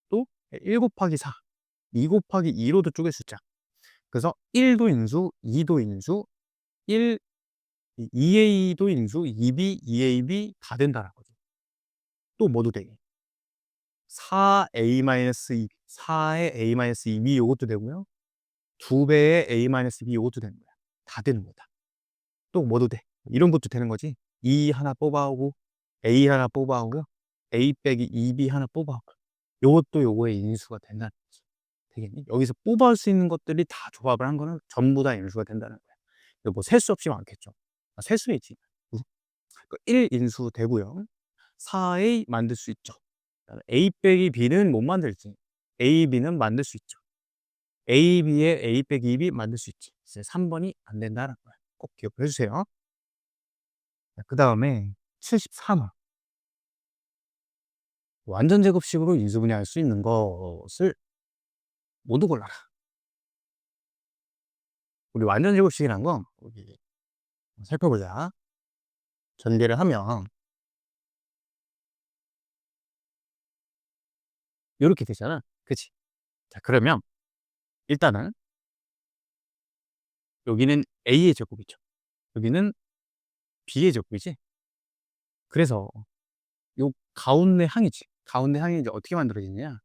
또 1 곱하기 4, 2 곱하기 2로도 쪼갤 수 있잖아. 그래서 1도 인수, 2도 인수, 1, 2A도 인수, 2B, 2AB 다 된다는 거죠. 또 뭐도 돼? 4A-2B, 4의 A-2B 요것도 되고요. 2배의 A-B 요것도 되는 거야. 다 되는 거다. 또 뭐도 돼. 이런 것도 되는 거지. 2 하나 뽑아오고 A 하나 뽑아오고요. A 빼기 2B 하나 뽑아오고 요것도 요거의 인수가 된다는 거지. 되겠니? 여기서 뽑아올 수 있는 것들이 다 조합을 한 거는 전부 다 인수가 된다는 거야. 뭐 셀 수 없이 많겠죠. 셀 수 있지. 1 인수 되고요. 4A 만들 수 있죠. A 빼기 B는 못 만들지. A, B는 만들 수 있죠. A, B에 A 빼기 2B 만들 수 있지. 3번이 안 된다는 거야. 꼭 기억해 주세요. 그 다음에 73번. 완전 제곱식으로 인수분해할 수 있는 것을 모두 골라라. 우리 완전 제곱식이란 건 여기 살펴보자. 전개를 하면 요렇게 되잖아. 그치? 자, 그러면 일단은 여기는 A의 제곱이죠. 여기는 B의 제곱이지. 그래서 요 가운데 항이지. 가운데 항이 이제 어떻게 만들어지느냐?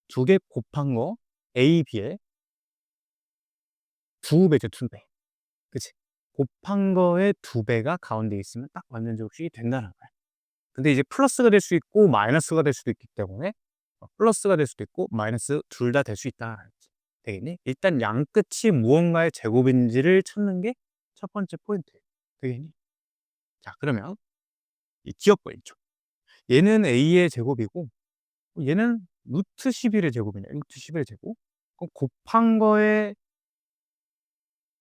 두 개 곱한 거 A, B의 2배죠, 2배. 그치? 곱한 거의 2배가 가운데 있으면 딱 완전 제곱식이 된다는 거야. 근데 이제 플러스가 될 수 있고 마이너스가 될 수도 있기 때문에 플러스가 될 수도 있고 마이너스 둘 다 될 수 있다. 되겠니? 일단 양 끝이 무언가의 제곱인지를 찾는 게 첫 번째 포인트예요. 되겠니? 자, 그러면 이 기억벌 있죠. 얘는 a의 제곱이고 얘는 루트 11의 제곱이냐. 루트 11의 제곱. 그럼 곱한 거의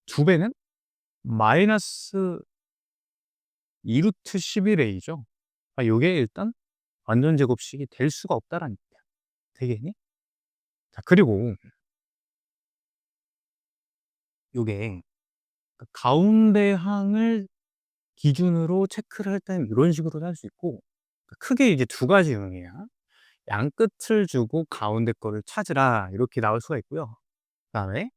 2배는 마이너스 2루트 11a죠. 아, 요게 일단 완전 제곱식이 될 수가 없다라는 얘기야. 되겠니? 자, 그리고 요게 그 가운데 항을 기준으로 체크를 할 때는 이런 식으로도 할 수 있고 크게 이제 두 가지 응이야. 양 끝을 주고 가운데 거를 찾으라 이렇게 나올 수가 있고요. 그다음에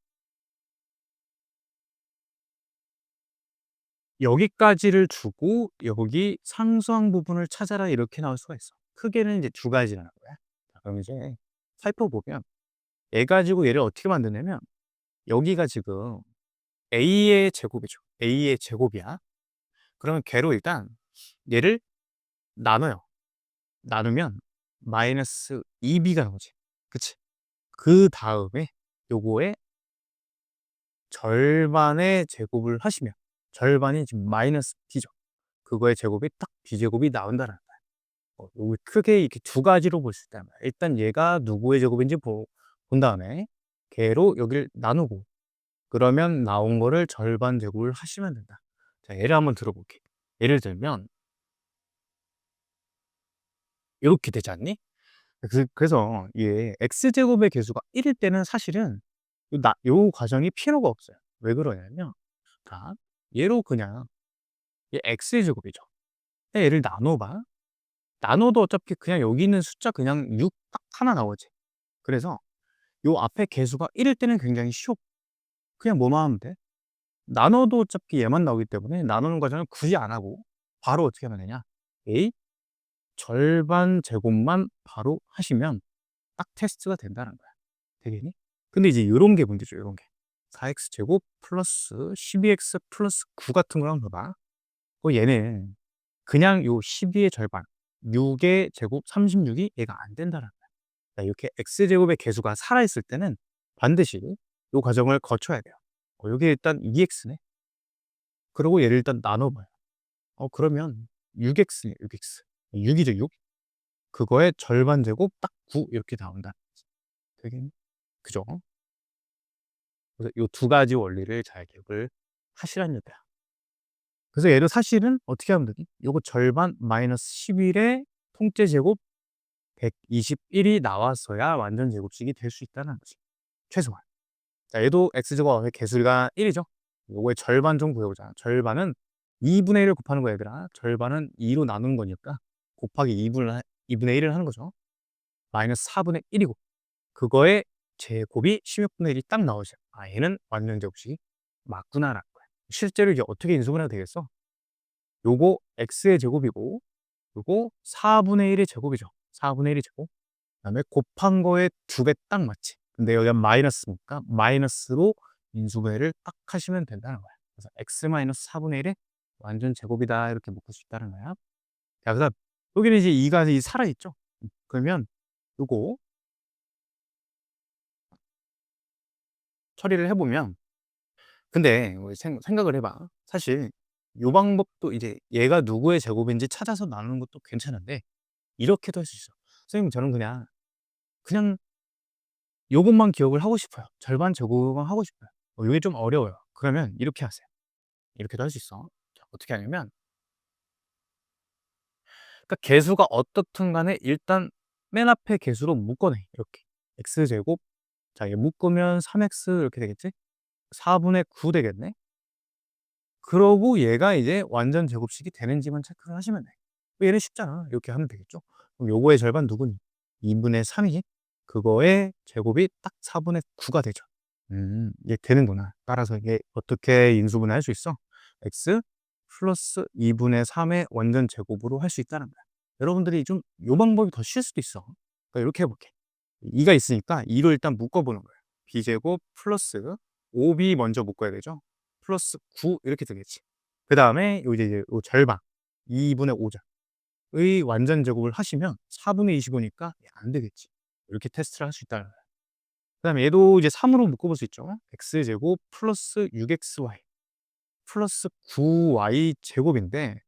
여기까지를 주고 여기 상수항 부분을 찾아라 이렇게 나올 수가 있어. 크게는 이제 두 가지라는 거야. 자, 그럼 이제 살펴보면 얘 가지고 얘를 어떻게 만드냐면 여기가 지금 a의 제곱이죠. a의 제곱이야. 그러면 걔로 일단 얘를 나눠요. 나누면 마이너스 2b가 나오지. 그치? 그 다음에 요거의 절반의 제곱을 하시면 절반이 지금 마이너스 b죠. 그거의 제곱이 딱 b제곱이 나온다는 거야. 요거 크게 이렇게 두 가지로 볼 수 있다는 거야. 일단 얘가 누구의 제곱인지 본 다음에 걔로 여기를 나누고 그러면 나온 거를 절반 제곱을 하시면 된다. 자, 예를 한번 들어볼게. 예를 들면 이렇게 되지 않니? 그래서 이게 x제곱의 개수가 1일 때는 사실은 요 과정이 필요가 없어요. 왜 그러냐면 자, 얘로 그냥 얘 x의 제곱이죠. 얘를 나눠봐. 나눠도 어차피 그냥 여기 있는 숫자 그냥 6 딱 하나 나오지. 그래서 요 앞에 개수가 1일 때는 굉장히 쉬워. 그냥 뭐만 하면 돼. 나눠도 어차피 얘만 나오기 때문에 나누는 과정을 굳이 안 하고 바로 어떻게 하면 되냐. a 절반 제곱만 바로 하시면 딱 테스트가 된다는 거야. 되겠니? 근데 이제 요런 게 문제죠. 요런 게. 4x 제곱 플러스 12x 플러스 9 같은 거랑 봐봐. 얘는 그냥 요 12의 절반 6의 제곱 36이 얘가 안 된다는 거야. 자, 이렇게 x제곱의 개수가 살아있을 때는 반드시 요 과정을 거쳐야 돼요. 요게 일단 2x네. 그리고 얘를 일단 나눠봐요. 그러면 6x네, 6x. 6이죠, 6. 그거의 절반 제곱 딱 9 이렇게 나온다. 되겠니? 그죠? 그래서 요 두 가지 원리를 잘 기억을 하시라는 얘기야. 그래서 얘를 사실은 어떻게 하면 되지? 요거 절반 마이너스 11의 통째 제곱 121이 나왔어야 완전 제곱식이 될 수 있다는 거지. 최소한. 자, 얘도 x제곱 개수가 1이죠. 요거의 절반 좀 구해보자. 절반은 2분의 1을 곱하는 거야, 얘들아. 절반은 2로 나누는 거니까 곱하기 2분의 1을 하는 거죠. 마이너스 4분의 1이고 그거의 제곱이 16분의 1이 딱 나오죠. 아, 얘는 완전 제곱식이 맞구나라는 거야. 실제로 이제 어떻게 인수분 해도 되겠어? 요거 x의 제곱이고 요거 4분의 1의 제곱이죠. 4분의 1의 제곱. 그다음에 곱한 거에 2배 딱 맞지. 근데 여기가 마이너스니까 마이너스로 인수분해를 딱 하시면 된다는 거야. 그래서 x 마이너스 4분의 1의 완전 제곱이다 이렇게 묶을 수 있다는 거야. 자, 그다음 여기는 이제 2가 살아있죠. 그러면 요거 처리를 해보면 근데 우리 생각을 해봐. 사실 요 방법도 이제 얘가 누구의 제곱인지 찾아서 나누는 것도 괜찮은데 이렇게도 할 수 있어. 선생님 저는 그냥 요것만 기억을 하고 싶어요. 절반 제곱만 하고 싶어요. 요게 좀 어려워요. 그러면 이렇게 하세요. 이렇게도 할 수 있어. 자, 어떻게 하냐면 그러니까 개수가 어떻든 간에 일단 맨 앞에 개수로 묶어내. 이렇게. x제곱. 자, 얘 묶으면 3x 이렇게 되겠지? 4분의 9 되겠네? 그러고 얘가 이제 완전 제곱식이 되는지만 체크를 하시면 돼. 얘는 쉽잖아. 이렇게 하면 되겠죠? 그럼 요거의 절반 누구니? 2분의 3이지? 그거의 제곱이 딱 4분의 9가 되죠. 이게 되는구나. 따라서 이게 어떻게 인수분해 할 수 있어? x 플러스 2분의 3의 완전 제곱으로 할 수 있다는 거야. 여러분들이 좀 요 방법이 더 쉴 수도 있어. 그러니까 이렇게 해볼게. 2가 있으니까 2로 일단 묶어보는 거예요. b제곱 플러스 5b 먼저 묶어야 되죠. 플러스 9 이렇게 되겠지. 그다음에 요 이제 요 절반 2분의 5 죠. 의 완전 제곱을 하시면 4분의 25 니까 안 되겠지. 이렇게 테스트를 할 수 있다는 거야. 그다음에 얘도 이제 3 으로 묶어 볼 수 있죠. x제곱 플러스 6xy 플러스 9y 제곱인데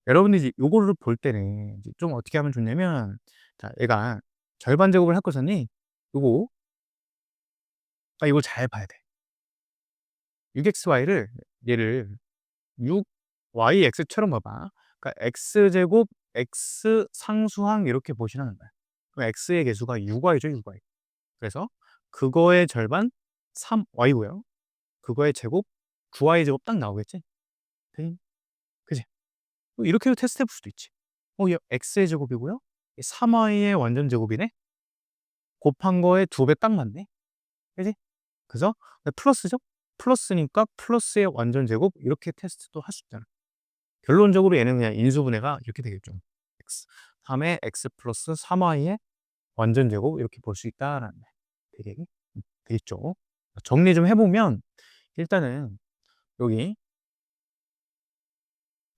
여러분들이 이제 요거를 볼 때는 이제 좀 어떻게 하면 좋냐면 자 얘가 절반 제곱을 할 거잖니 요거 이걸 잘 봐야 돼. 6xy를 얘를 6yx처럼 봐 봐. 그러니까 x제곱 x 상수항 이렇게 보시라는 거야. 그럼 x의 개수가 6y죠, 6y. 그래서 그거의 절반 3y고요. 그거의 제곱 9y 제곱 딱 나오겠지? 네. 그지? 이렇게도 테스트해 볼 수도 있지. 얘 x의 제곱이고요. 3y의 완전 제곱이네. 곱한 거에 2배 딱 맞네. 그지? 그래서 플러스죠? 플러스니까 플러스의 완전 제곱 이렇게 테스트도 할 수 있잖아. 결론적으로 얘는 그냥 인수분해가 이렇게 되겠죠. x 3의 x 플러스 3y의 완전 제곱 이렇게 볼 수 있다라는 되게 되겠죠. 정리 좀 해보면 일단은 여기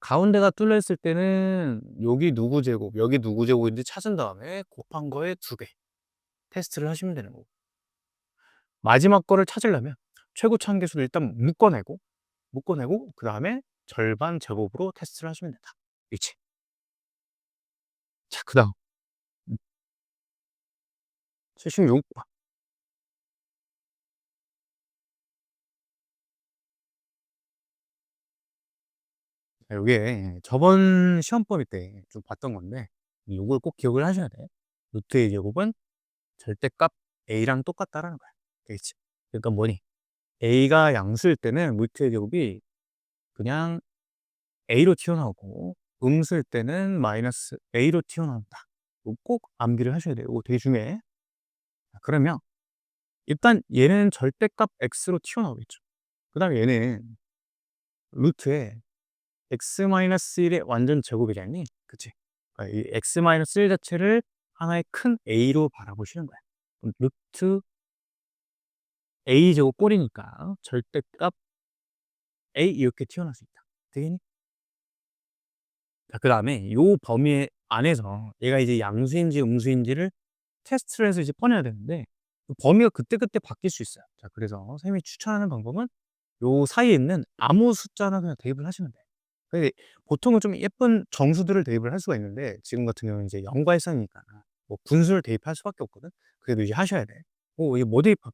가운데가 뚫려 있을 때는 여기 누구 제곱, 여기 누구 제곱인지 찾은 다음에 곱한 거에 2배 테스트를 하시면 되는 거고 마지막 거를 찾으려면 최고 차항계수를 일단 묶어내고 그 다음에 절반 제곱으로 테스트를 하시면 된다. 그렇지? 자, 그 다음 76 요게 저번 시험범위 때 좀 봤던 건데 요걸 꼭 기억을 하셔야 돼. 루트의 제곱은 절대값 a랑 똑같다라는 거야. 알겠지? 그러니까 뭐니? a가 양수일 때는 루트의 제곱이 그냥 a로 튀어나오고 음수일 때는 마이너스 a로 튀어나온다. 이거 꼭 암기를 하셔야 돼요. 이거 되게 중요해. 그러면 일단 얘는 절대값 x로 튀어나오겠죠. 그 다음에 얘는 루트에 x-1의 완전 제곱이잖니? 그치? 그러니까 이 x-1 자체를 하나의 큰 a로 바라보시는 거야. 그럼 루트 a 제곱 꼴이니까 절대값 a 이렇게 튀어나올 수 있다. 되겠니? 자, 그 다음에 요 범위 안에서 얘가 이제 양수인지 음수인지를 테스트를 해서 이제 꺼내야 되는데 그 범위가 그때그때 바뀔 수 있어요. 자, 그래서 선생님이 추천하는 방법은 요 사이에 있는 아무 숫자나 그냥 대입을 하시면 돼요. 근데 보통은 좀 예쁜 정수들을 대입을 할 수가 있는데 지금 같은 경우는 이제 0과 1선이니까 뭐 분수를 대입할 수밖에 없거든. 그래도 이제 하셔야 돼. 이게 뭐 대입할까?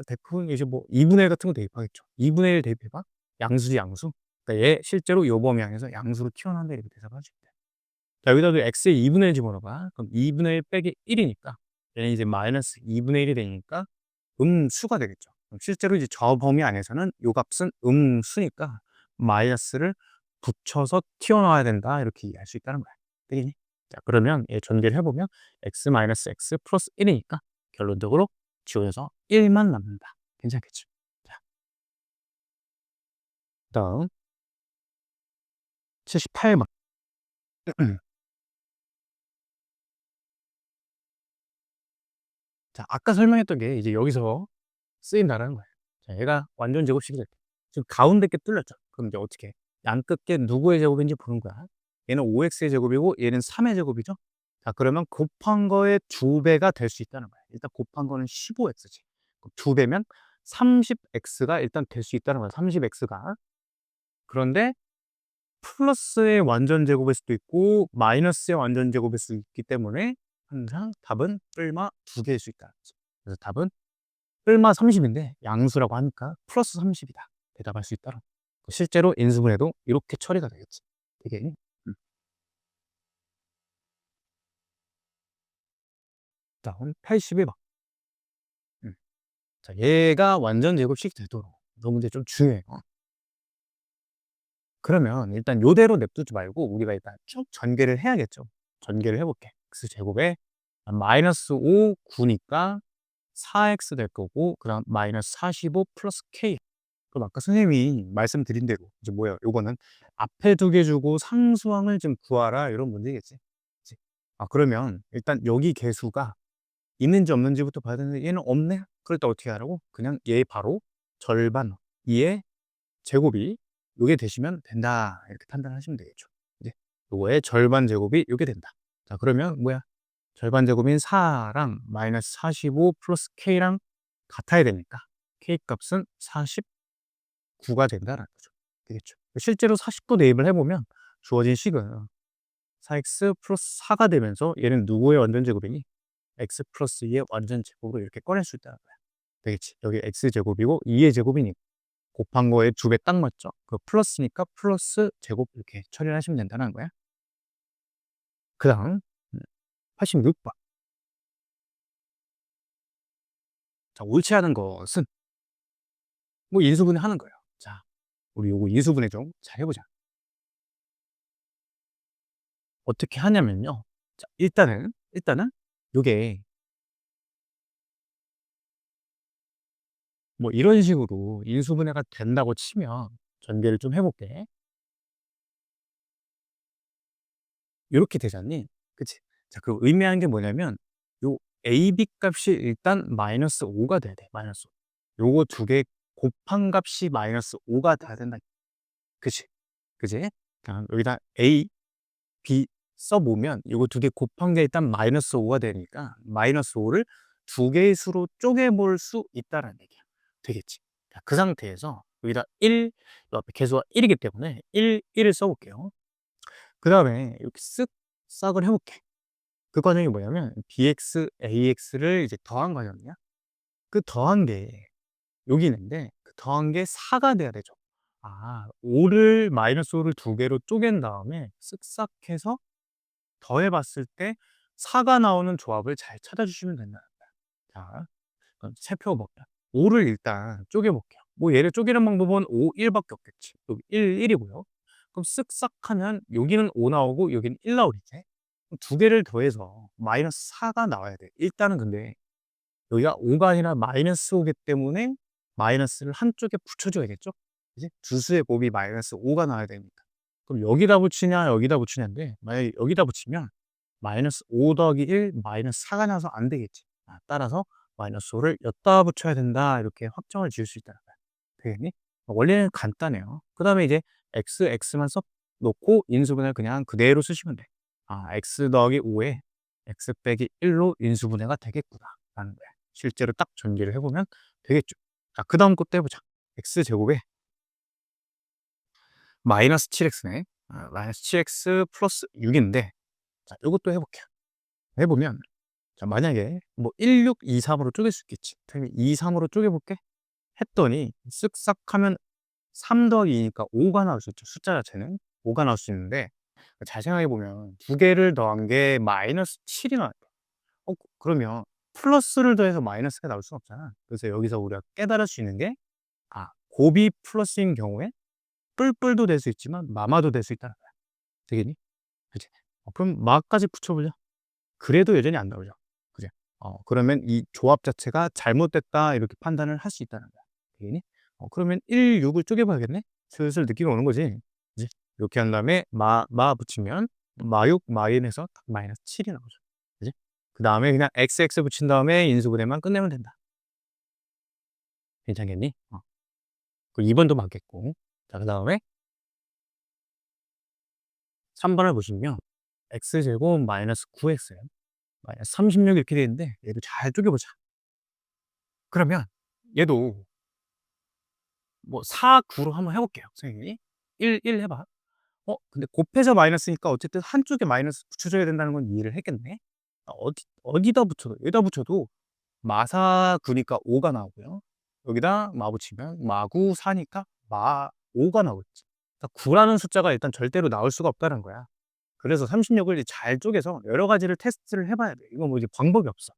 대부분 이제 뭐 2분의 1 같은 거 대입하겠죠. 2분의 1 대입해봐. 양수지 양수. 그러니까 얘 실제로 요 범위 안에서 양수로 튀어나온다 이렇게 대답할 수 있대. 자, 여기다도 x의 2분의 1 집어넣어봐. 그럼 2분의 1 빼기 1이니까 얘는 이제 마이너스 2분의 1이 되니까 음수가 되겠죠. 그럼 실제로 이제 저 범위 안에서는 요 값은 음수니까 마이너스를 붙여서 튀어나와야 된다 이렇게 이해할 수 있다는 거야. 되겠니? 자, 그러면 얘 전개를 해보면 x 마이너스 x 플러스 1이니까 결론적으로 지워져서 1만 남는다. 괜찮겠죠? 자, 다음 78번. 자, 아까 설명했던 게 이제 여기서 쓰인다는 거예요. 자, 얘가 완전 제곱식이 될 때. 지금 가운데 게 뚫렸죠. 그럼 이제 어떻게 해? 양끝게 누구의 제곱인지 보는 거야. 얘는 5x의 제곱이고 얘는 3의 제곱이죠. 자, 그러면 곱한 거의 2배가 될 수 있다는 거야. 일단 곱한 거는 15x지. 2배면 30x가 일단 될 수 있다는 거야. 30x가. 그런데 플러스의 완전 제곱일 수도 있고 마이너스의 완전 제곱일 수 있기 때문에 항상 답은 뿔마 2개일 수 있다. 그래서 답은 뿔마 30인데 양수라고 하니까 플러스 30이다. 대답할 수 있다. 실제로 인수분해도 이렇게 처리가 되겠지. 되게 다음 81번. 자, 얘가 완전 제곱식 되도록 이 문제 좀 중요해요. 그러면 일단 요대로 냅두지 말고 우리가 일단 쭉 전개를 해야겠죠. 전개를 해볼게. x제곱에 마이너스 5, 9니까 4x 될 거고 그 다음 마이너스 45 플러스 k. 그럼 아까 선생님이 말씀드린 대로 이제 뭐예요? 요거는 앞에 2개 주고 상수항을 좀 구하라 이런 문제겠지. 그치? 그러면 일단 여기 개수가 있는지 없는지부터 봐야 되는데 얘는 없네? 그럴 때 어떻게 하라고? 그냥 얘 바로 절반 2의 제곱이 요게 되시면 된다. 이렇게 판단하시면 되겠죠. 이제 요거의 절반 제곱이 요게 된다. 자 그러면 뭐야? 절반 제곱인 4랑 마이너스 45 플러스 K랑 같아야 되니까 K 값은 49가 된다라는 거죠. 되겠죠. 실제로 49 대입을 해 보면 주어진 식은 4x 플러스 4가 되면서 얘는 누구의 완전 제곱이니? x 플러스 2의 완전 제곱으로 이렇게 꺼낼 수 있다는 거야. 되겠지. 여기 x 제곱이고 2의 제곱이니까 곱한 거에 2배 딱 맞죠? 그 플러스니까 플러스 제곱 이렇게 처리를 하시면 된다는 거야. 그다음 86번. 자, 옳지 않은 것은 뭐 인수분해 하는 거예요. 자, 우리 요거 인수분해 좀 잘 해보자. 어떻게 하냐면요. 자, 일단은 요게 뭐 이런 식으로 인수분해가 된다고 치면 전개를 좀 해볼게. 요렇게 되잖니? 그치? 자, 그 의미하는 게 뭐냐면 요 AB 값이 일단 마이너스 5가 돼야 돼. 마이너스 5. 요거 두 개 곱한 값이 마이너스 5가 돼야 된다. 그치? 그지? 그러니까 여기다 A, B 써보면 요거 두 개 곱한 게 일단 마이너스 5가 되니까 마이너스 5를 두 개의 수로 쪼개볼 수 있다라는 얘기야. 되겠지? 자, 그 상태에서 여기다 1, 요 앞에 개수가 1이기 때문에 1을 써볼게요. 그 다음에 이렇게 쓱 싹을 해볼게. 그 과정이 뭐냐면 bx, ax를 이제 더한 과정이야. 그 더한 게 여기 있는데 그 더한 게 4가 돼야 되죠. 아, 5를 마이너스 5를 두 개로 쪼갠 다음에 쓱싹 해서 더해 봤을 때 4가 나오는 조합을 잘 찾아주시면 된다. 자, 그럼 세표 볼게요. 5를 일단 쪼개 볼게요. 뭐 얘를 쪼개는 방법은 5, 1밖에 없겠지. 여기 1이고요. 그럼 쓱싹 하면 여기는 5 나오고 여기는 1 나오겠지. 두 개를 더해서 마이너스 4가 나와야 돼. 일단은 근데 여기가 5가 아니라 마이너스 5기 때문에 마이너스를 한쪽에 붙여줘야겠죠? 이제 두 수의 곱이 마이너스 5가 나와야 되니까. 그럼 여기다 붙이냐, 여기다 붙이냐인데, 만약에 여기다 붙이면 마이너스 5 더하기 1, 마이너스 4가 나와서 안 되겠지. 아, 따라서 마이너스 5를 여기다 붙여야 된다. 이렇게 확정을 지을 수 있다는 거야. 되겠니? 원래는 간단해요. 그 다음에 이제 x만 써 놓고 인수분해를 그냥 그대로 쓰시면 돼. 아, x 더하기 5에 x 빼기 1로 인수분해가 되겠구나 라는 거야. 실제로 딱 전개를 해보면 되겠죠. 자, 그 다음 것도 해보자. x제곱에 마이너스 7x네. 아, 마이너스 7x 플러스 6인데, 자, 이것도 해볼게요. 해보면, 자, 만약에 뭐 1, 6, 2, 3으로 쪼갤 수 있겠지. 그럼 2, 3으로 쪼개볼게. 했더니 쓱싹 하면 3 더하기 2니까 5가 나올 수 있죠. 숫자 자체는 5가 나올 수 있는데, 잘 생각해 보면 두 개를 더한 게 마이너스 7이 나와요. 그러면 플러스를 더해서 마이너스가 나올 수는 없잖아. 그래서 여기서 우리가 깨달을 수 있는 게, 아, 곱이 플러스인 경우에 뿔뿔도 될 수 있지만 마마도 될 수 있다는 거야. 되겠니? 그치? 그럼 마까지 붙여보자. 그래도 여전히 안 나오죠. 그죠? 그러면 이 조합 자체가 잘못됐다 이렇게 판단을 할 수 있다는 거야. 되겠니? 그러면 1, 6을 쪼개봐야겠네? 슬슬 느낌이 오는 거지. 그지? 이렇게 한 다음에 마 붙이면 마육, 마인에서 딱 마이너스 7이 나오죠. 그지? 그 다음에 그냥 XX 붙인 다음에 인수분해만 끝내면 된다. 괜찮겠니? 그 2번도 맞겠고. 자, 그 다음에 3번을 보시면 x제곱 마이너스 9x 마이너스 36 이렇게 되어 있는데 얘도 잘 쪼개보자. 그러면 얘도 뭐 4, 9로 한번 해볼게요. 선생님이 1 해봐. 근데 곱해서 마이너스니까 어쨌든 한쪽에 마이너스 붙여줘야 된다는 건 이해를 했겠네. 어디다 붙여도 여기다 붙여도 마사 9니까 5가 나오고요. 여기다 마 붙이면 마구 4니까 마 5가 나오겠지. 그러니까 9라는 숫자가 일단 절대로 나올 수가 없다는 거야. 그래서 36을 잘 쪼개서 여러 가지를 테스트를 해봐야 돼. 이거 뭐 이제 방법이 없어.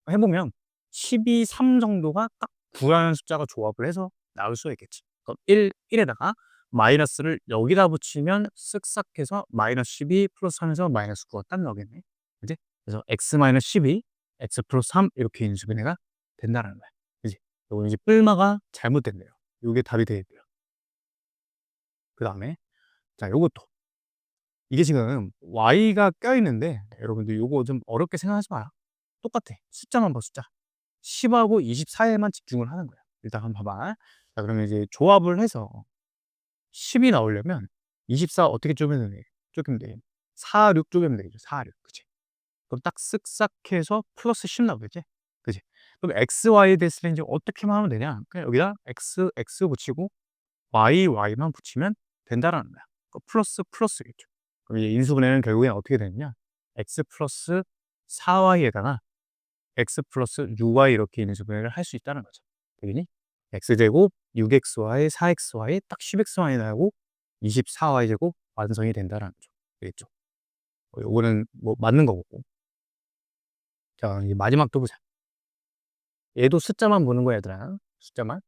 해보면 12, 3 정도가 딱 9라는 숫자가 조합을 해서 나올 수가 있겠지. 그럼 1에다가 마이너스를 여기다 붙이면 쓱싹 해서 마이너스 12 플러스 3에서 마이너스 9가 딱 나오겠네. 그지? 그래서 x 마이너스 12, x 플러스 3 이렇게 인수분해가 된다는 거야. 그지? 요거 이제 뿔마가 잘못됐네요. 요게 답이 되겠고요. 그 다음에 자, 요것도 이게 지금 y가 껴있는데 여러분들 요거 좀 어렵게 생각하지 마요. 똑같아. 숫자만 봐, 숫자. 10하고 24에만 집중을 하는 거야. 일단 한번 봐봐. 자, 그러면 이제 조합을 해서 10이 나오려면 24 어떻게 쪼개면 돼? 4, 6 쪼개면 되겠죠. 4, 6. 그치? 그럼 딱 쓱싹 해서 플러스 10 나오겠지? 그지? 그럼 x, y 됐을 때 이제 어떻게만 하면 되냐? 그냥 여기다 x, x 붙이고 y, y만 붙이면 된다라는 거야. 그 플러스 플러스겠죠. 그럼 이제 인수분해는 결국엔 어떻게 되느냐? x 플러스 4y에다가 x 플러스 6y 이렇게 인수분해를 할 수 있다는 거죠. 되겠니? x제곱 6xy 4xy 딱 10xy 나오고 24y 제곱 완성이 된다라는 거죠. 되겠죠? 요거는 뭐 맞는 거고. 자, 이제 마지막 또 보자. 얘도 숫자만 보는 거야, 얘들아. 숫자만.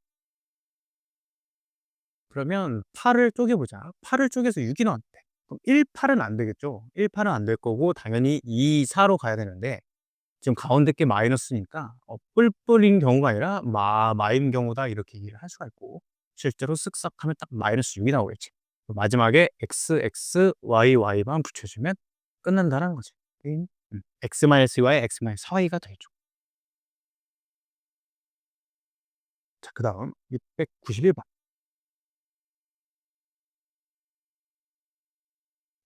그러면 8을 쪼개보자. 8을 쪼개서 6이 나왔대. 그럼 1, 8은 안 되겠죠? 1, 8은 안 될 거고, 당연히 2, 4로 가야 되는데, 지금 가운데 게 마이너스니까, 뿔뿔인 경우가 아니라, 마인 경우다. 이렇게 얘기를 할 수가 있고, 실제로 쓱싹 하면 딱 마이너스 6이 나오겠지. 마지막에 x, x, y, y만 붙여주면 끝난다는 거지. x-y, x-4y가 되죠. 자, 그 다음 691번.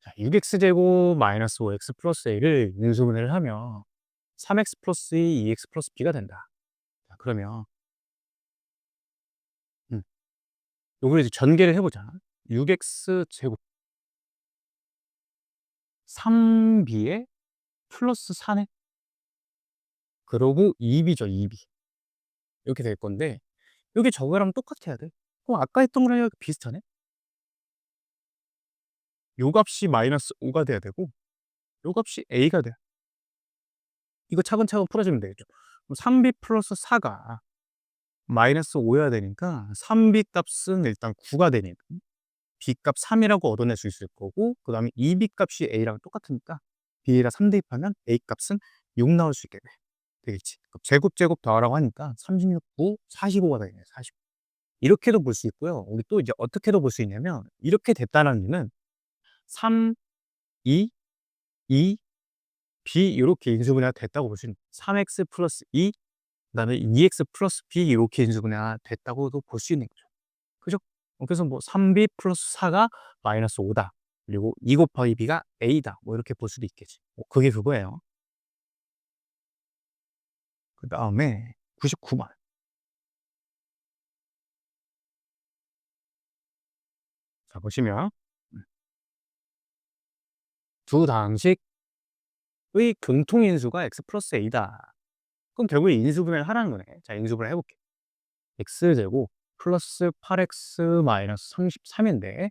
자, 6x제곱 마이너스 5x 플러스 a를 인수분해를 하면 3x 플러스 2, 2x 플러스 b가 된다. 자, 그러면 요걸 이제 전개를 해보자. 6x제곱 3b에 플러스 4네. 그러고 2b죠, 2b. 이렇게 될 건데, 요게 저거랑 똑같아야 돼. 그럼 아까 했던 거랑 비슷하네? 요 값이 마이너스 5가 돼야 되고, 요 값이 a가 돼. 이거 차근차근 풀어주면 되겠죠. 그럼 3b 플러스 4가 마이너스 5여야 되니까 3b 값은 일단 9가 되니까 b 값 3이라고 얻어낼 수 있을 거고, 그 다음에 2b 값이 a랑 똑같으니까 b랑 3 대입하면 a 값은 6 나올 수 있게 되겠지. 제곱 더하라고 하니까 36, 9, 45가 되겠네. 45. 이렇게도 볼 수 있고요. 우리 또 이제 어떻게도 볼 수 있냐면, 이렇게 됐다는 의미는 3, 2, 2, b 이렇게 인수분해가 됐다고 볼 수 있는, 3x 플러스 2, 그다음에 2x 플러스 b 이렇게 인수분해가 됐다고도 볼 수 있는 거죠. 그죠? 그래서 뭐 3b 플러스 4가 마이너스 5다. 그리고 2 곱하기 b가 a다. 뭐 이렇게 볼 수도 있겠지. 그게 그거예요. 그 다음에 99번. 자, 보시면 두 방식의 공통인수가 x 플러스 a다. 그럼 결국에 인수분해를 하라는 거네. 자, 인수분해 해볼게. x제곱 플러스 8x 마이너스 33인데,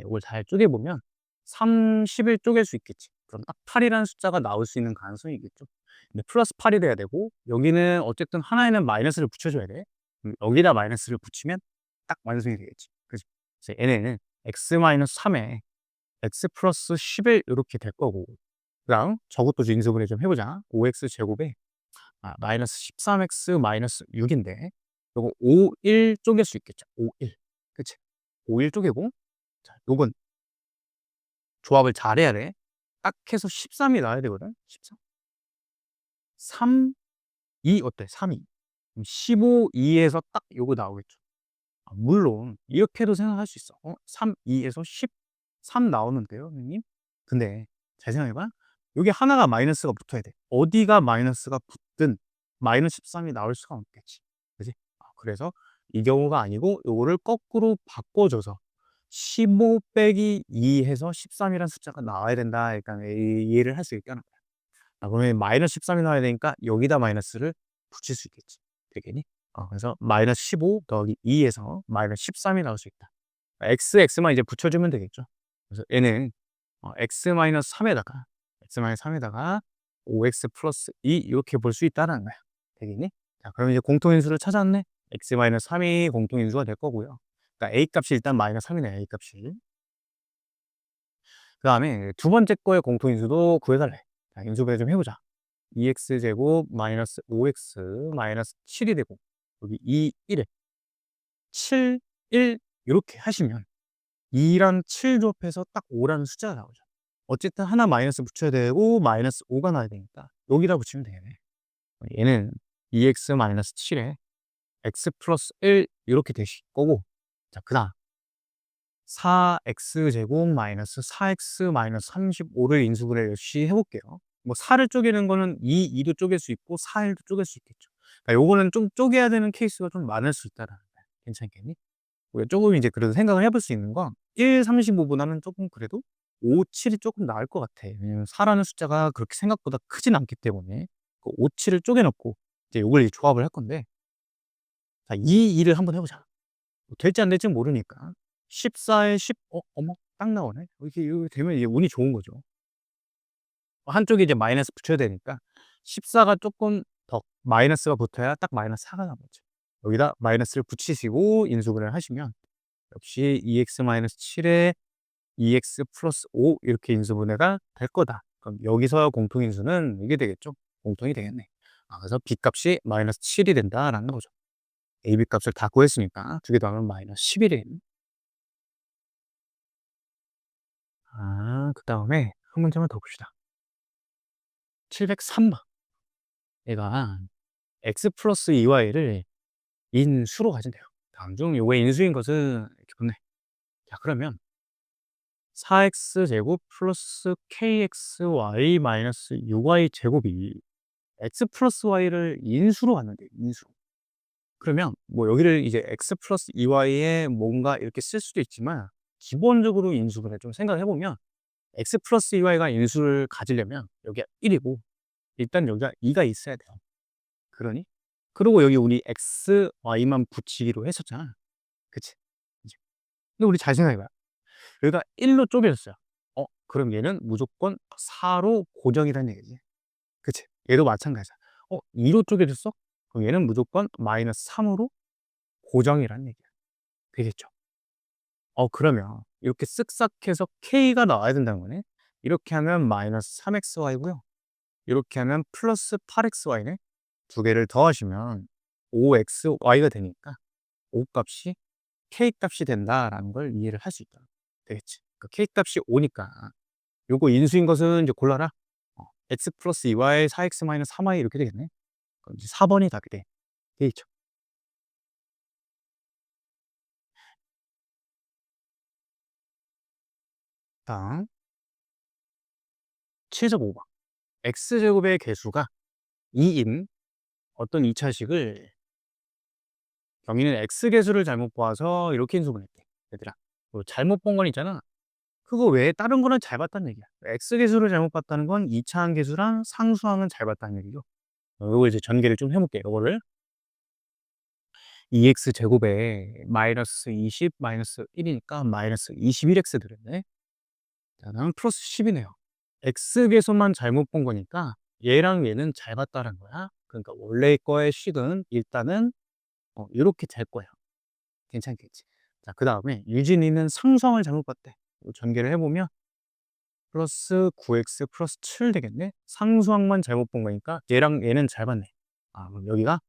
이걸 잘 쪼개보면 30을 쪼갤 수 있겠지. 그럼 딱 8이라는 숫자가 나올 수 있는 가능성이 있겠죠. 근데 플러스 8이 돼야 되고, 여기는 어쨌든 하나에는 마이너스를 붙여줘야 돼. 여기다 마이너스를 붙이면 딱 완성이 되겠지. 그죠? 그래서 얘는 x 마이너스 3에 x 플러스 11 이렇게 될 거고, 그 다음 저것도 인수분해 좀 해보자. 5x 제곱에 마이너스 13x 마이너스 6인데, 요거 5, 1 쪼갤 수 있겠죠. 5, 1. 그치? 5, 1 쪼개고, 자, 요건 조합을 잘해야 돼. 딱 해서 13이 나와야 되거든. 13. 3, 2 어때? 3, 2. 15, 2에서 딱 요거 나오겠죠. 물론 이렇게도 생각할 수 있어. 3, 2에서 13 나오는데요, 형님? 근데 잘 생각해봐. 여기 하나가 마이너스가 붙어야 돼. 어디가 마이너스가 붙든 마이너스 13이 나올 수가 없겠지. 그지? 그래서 이 경우가 아니고 요거를 거꾸로 바꿔줘서 15 빼기 2 해서 13이라는 숫자가 나와야 된다. 그러니까 이해를 할 수 있게 하는 거야. 그러면 마이너스 13이 나와야 되니까 여기다 마이너스를 붙일 수 있겠지. 되겠니? 그래서 마이너스 15 더하기 2에서 마이너스 13이 나올 수 있다. x만 이제 붙여주면 되겠죠. 그래서 얘는 x-3에다가 5x 플러스 2 이렇게 볼 수 있다는 거야. 되겠니? 자, 그럼 이제 공통인수를 찾았네. x-3이 공통인수가 될 거고요. 그러니까 a 값이 일단 마이너스 3이네. a 값이. 그 다음에 두 번째 거의 공통인수도 구해달래. 자, 인수분해 좀 해보자. 2x제곱 마이너스 5x 마이너스 7이 되고, 여기 2, 1에 7, 1 이렇게 하시면 2랑 7 조합해서 딱 5라는 숫자가 나오죠. 어쨌든 하나 마이너스 붙여야 되고 마이너스 5가 나야 되니까 여기다 붙이면 되겠네. 얘는 2x 마이너스 7에 x 플러스 1 이렇게 되실 거고, 자, 그 다음 4x 제곱 마이너스 4x 마이너스 35를 인수분해 역시 해 볼게요. 뭐 4를 쪼개는 거는 2도 쪼갤 수 있고 4, 1도 쪼갤 수 있겠죠. 그러니까 요거는 좀 쪼개야 되는 케이스가 좀 많을 수 있다라는 거야. 괜찮겠니? 우리가 쪼금 이제 그래도 생각을 해볼 수 있는 건 1, 35 보다는 쪼끔 그래도 5, 7이 쪼끔 나을 것 같아. 왜냐면 4라는 숫자가 그렇게 생각보다 크진 않기 때문에 그 5, 7을 쪼개 놓고 이제 요걸 이제 조합을 할 건데, 자, 이 일을 한번 해 보자. 뭐 될지 안 될지는 모르니까. 14에 10, 어머 딱 나오네. 이렇게 되면 이게 운이 좋은 거죠. 한쪽에 이제 마이너스 붙여야 되니까 14가 쪼끔 더 마이너스가 붙어야 딱 마이너스 4가 나오죠. 여기다 마이너스를 붙이시고 인수분해를 하시면 역시 2x-7에 2x 플러스 5 이렇게 인수분해가 될 거다. 그럼 여기서 공통인수는 이게 되겠죠? 공통이 되겠네. 그래서 b 값이 마이너스 7이 된다라는 거죠. a, b 값을 다 구했으니까 두 개 더하면 마이너스 11인. 그다음에 한 문제만 더 봅시다. 703번. 얘가 x 플러스 2y를 인수로 가진대요. 다음 중 요거의 인수인 것은 이렇게 붙네. 자, 그러면 4x 제곱 플러스 kxy 마이너스 6y 제곱이 x 플러스 y를 인수로 갔는데 인수로. 그러면 뭐 여기를 이제 x 플러스 2y에 뭔가 이렇게 쓸 수도 있지만 기본적으로 인수분해 좀 생각을 해보면 x 플러스 2y가 인수를 가지려면 여기가 1이고 일단 여기가 2가 있어야 돼요. 그러니? 그리고 여기 우리 x, y만 붙이기로 했었잖아. 그치? 이제. 근데 우리 잘 생각해봐요. 여기가 1로 쪼개졌어요. 그럼 얘는 무조건 4로 고정이라는 얘기지. 그치? 얘도 마찬가지야. 2로 쪼개졌어? 그럼 얘는 무조건 마이너스 3으로 고정이라는 얘기야. 되겠죠? 그러면 이렇게 쓱싹 해서 k가 나와야 된다는 거네. 이렇게 하면 마이너스 3xy고요. 이렇게 하면 플러스 8xy네. 두 개를 더하시면 5xy가 되니까 5 값이 k 값이 된다라는 걸 이해를 할 수 있다. 되겠지? 그 k 값이 5니까 요거 인수인 것은 이제 골라라. x 플러스 2y, 4x 마이너스 3y 이렇게 되겠네. 그럼 이제 4번이 답이 돼. 되겠죠? 다음 7.5번. x제곱의 개수가 2인 어떤 2차식을 경희는 x개수를 잘못 봐서 이렇게 인수분했대. 얘들아, 잘못 본 건 있잖아. 그거 외에 다른 거는 잘 봤다는 얘기야. x개수를 잘못 봤다는 건 2차 항계수랑 상수항은 잘 봤다는 얘기죠. 요거 이제 전개를 좀 해볼게요. 요거를 2x 제곱에 마이너스 20 마이너스 1이니까 마이너스 21x 들었네. 자, 다음 플러스 10이네요. x계수만 잘못 본 거니까 얘랑 얘는 잘 봤다는 거야. 그러니까 원래 거의 식은 일단은 요렇게 될 거야. 괜찮겠지. 자, 그다음에 유진이는 상수항을 잘못 봤대. 요 전개를 해보면 플러스 9x 플러스 7 되겠네. 상수항만 잘못 본 거니까 얘랑 얘는 잘 봤네. 그럼 여기가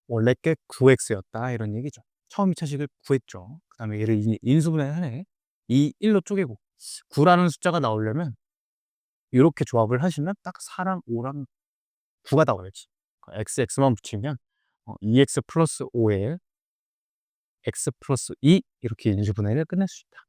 원래 게 9x였다 이런 얘기죠. 처음 2차식을 구했죠. 그 다음에 얘를 인수분해하네. 이 1로 쪼개고 9라는 숫자가 나오려면 이렇게 조합을 하시면 딱 4랑 5랑 9가 나와야지. x만 붙이면 2x 플러스 5에 x 플러스 2 이렇게 인수분해를 끝낼 수 있다.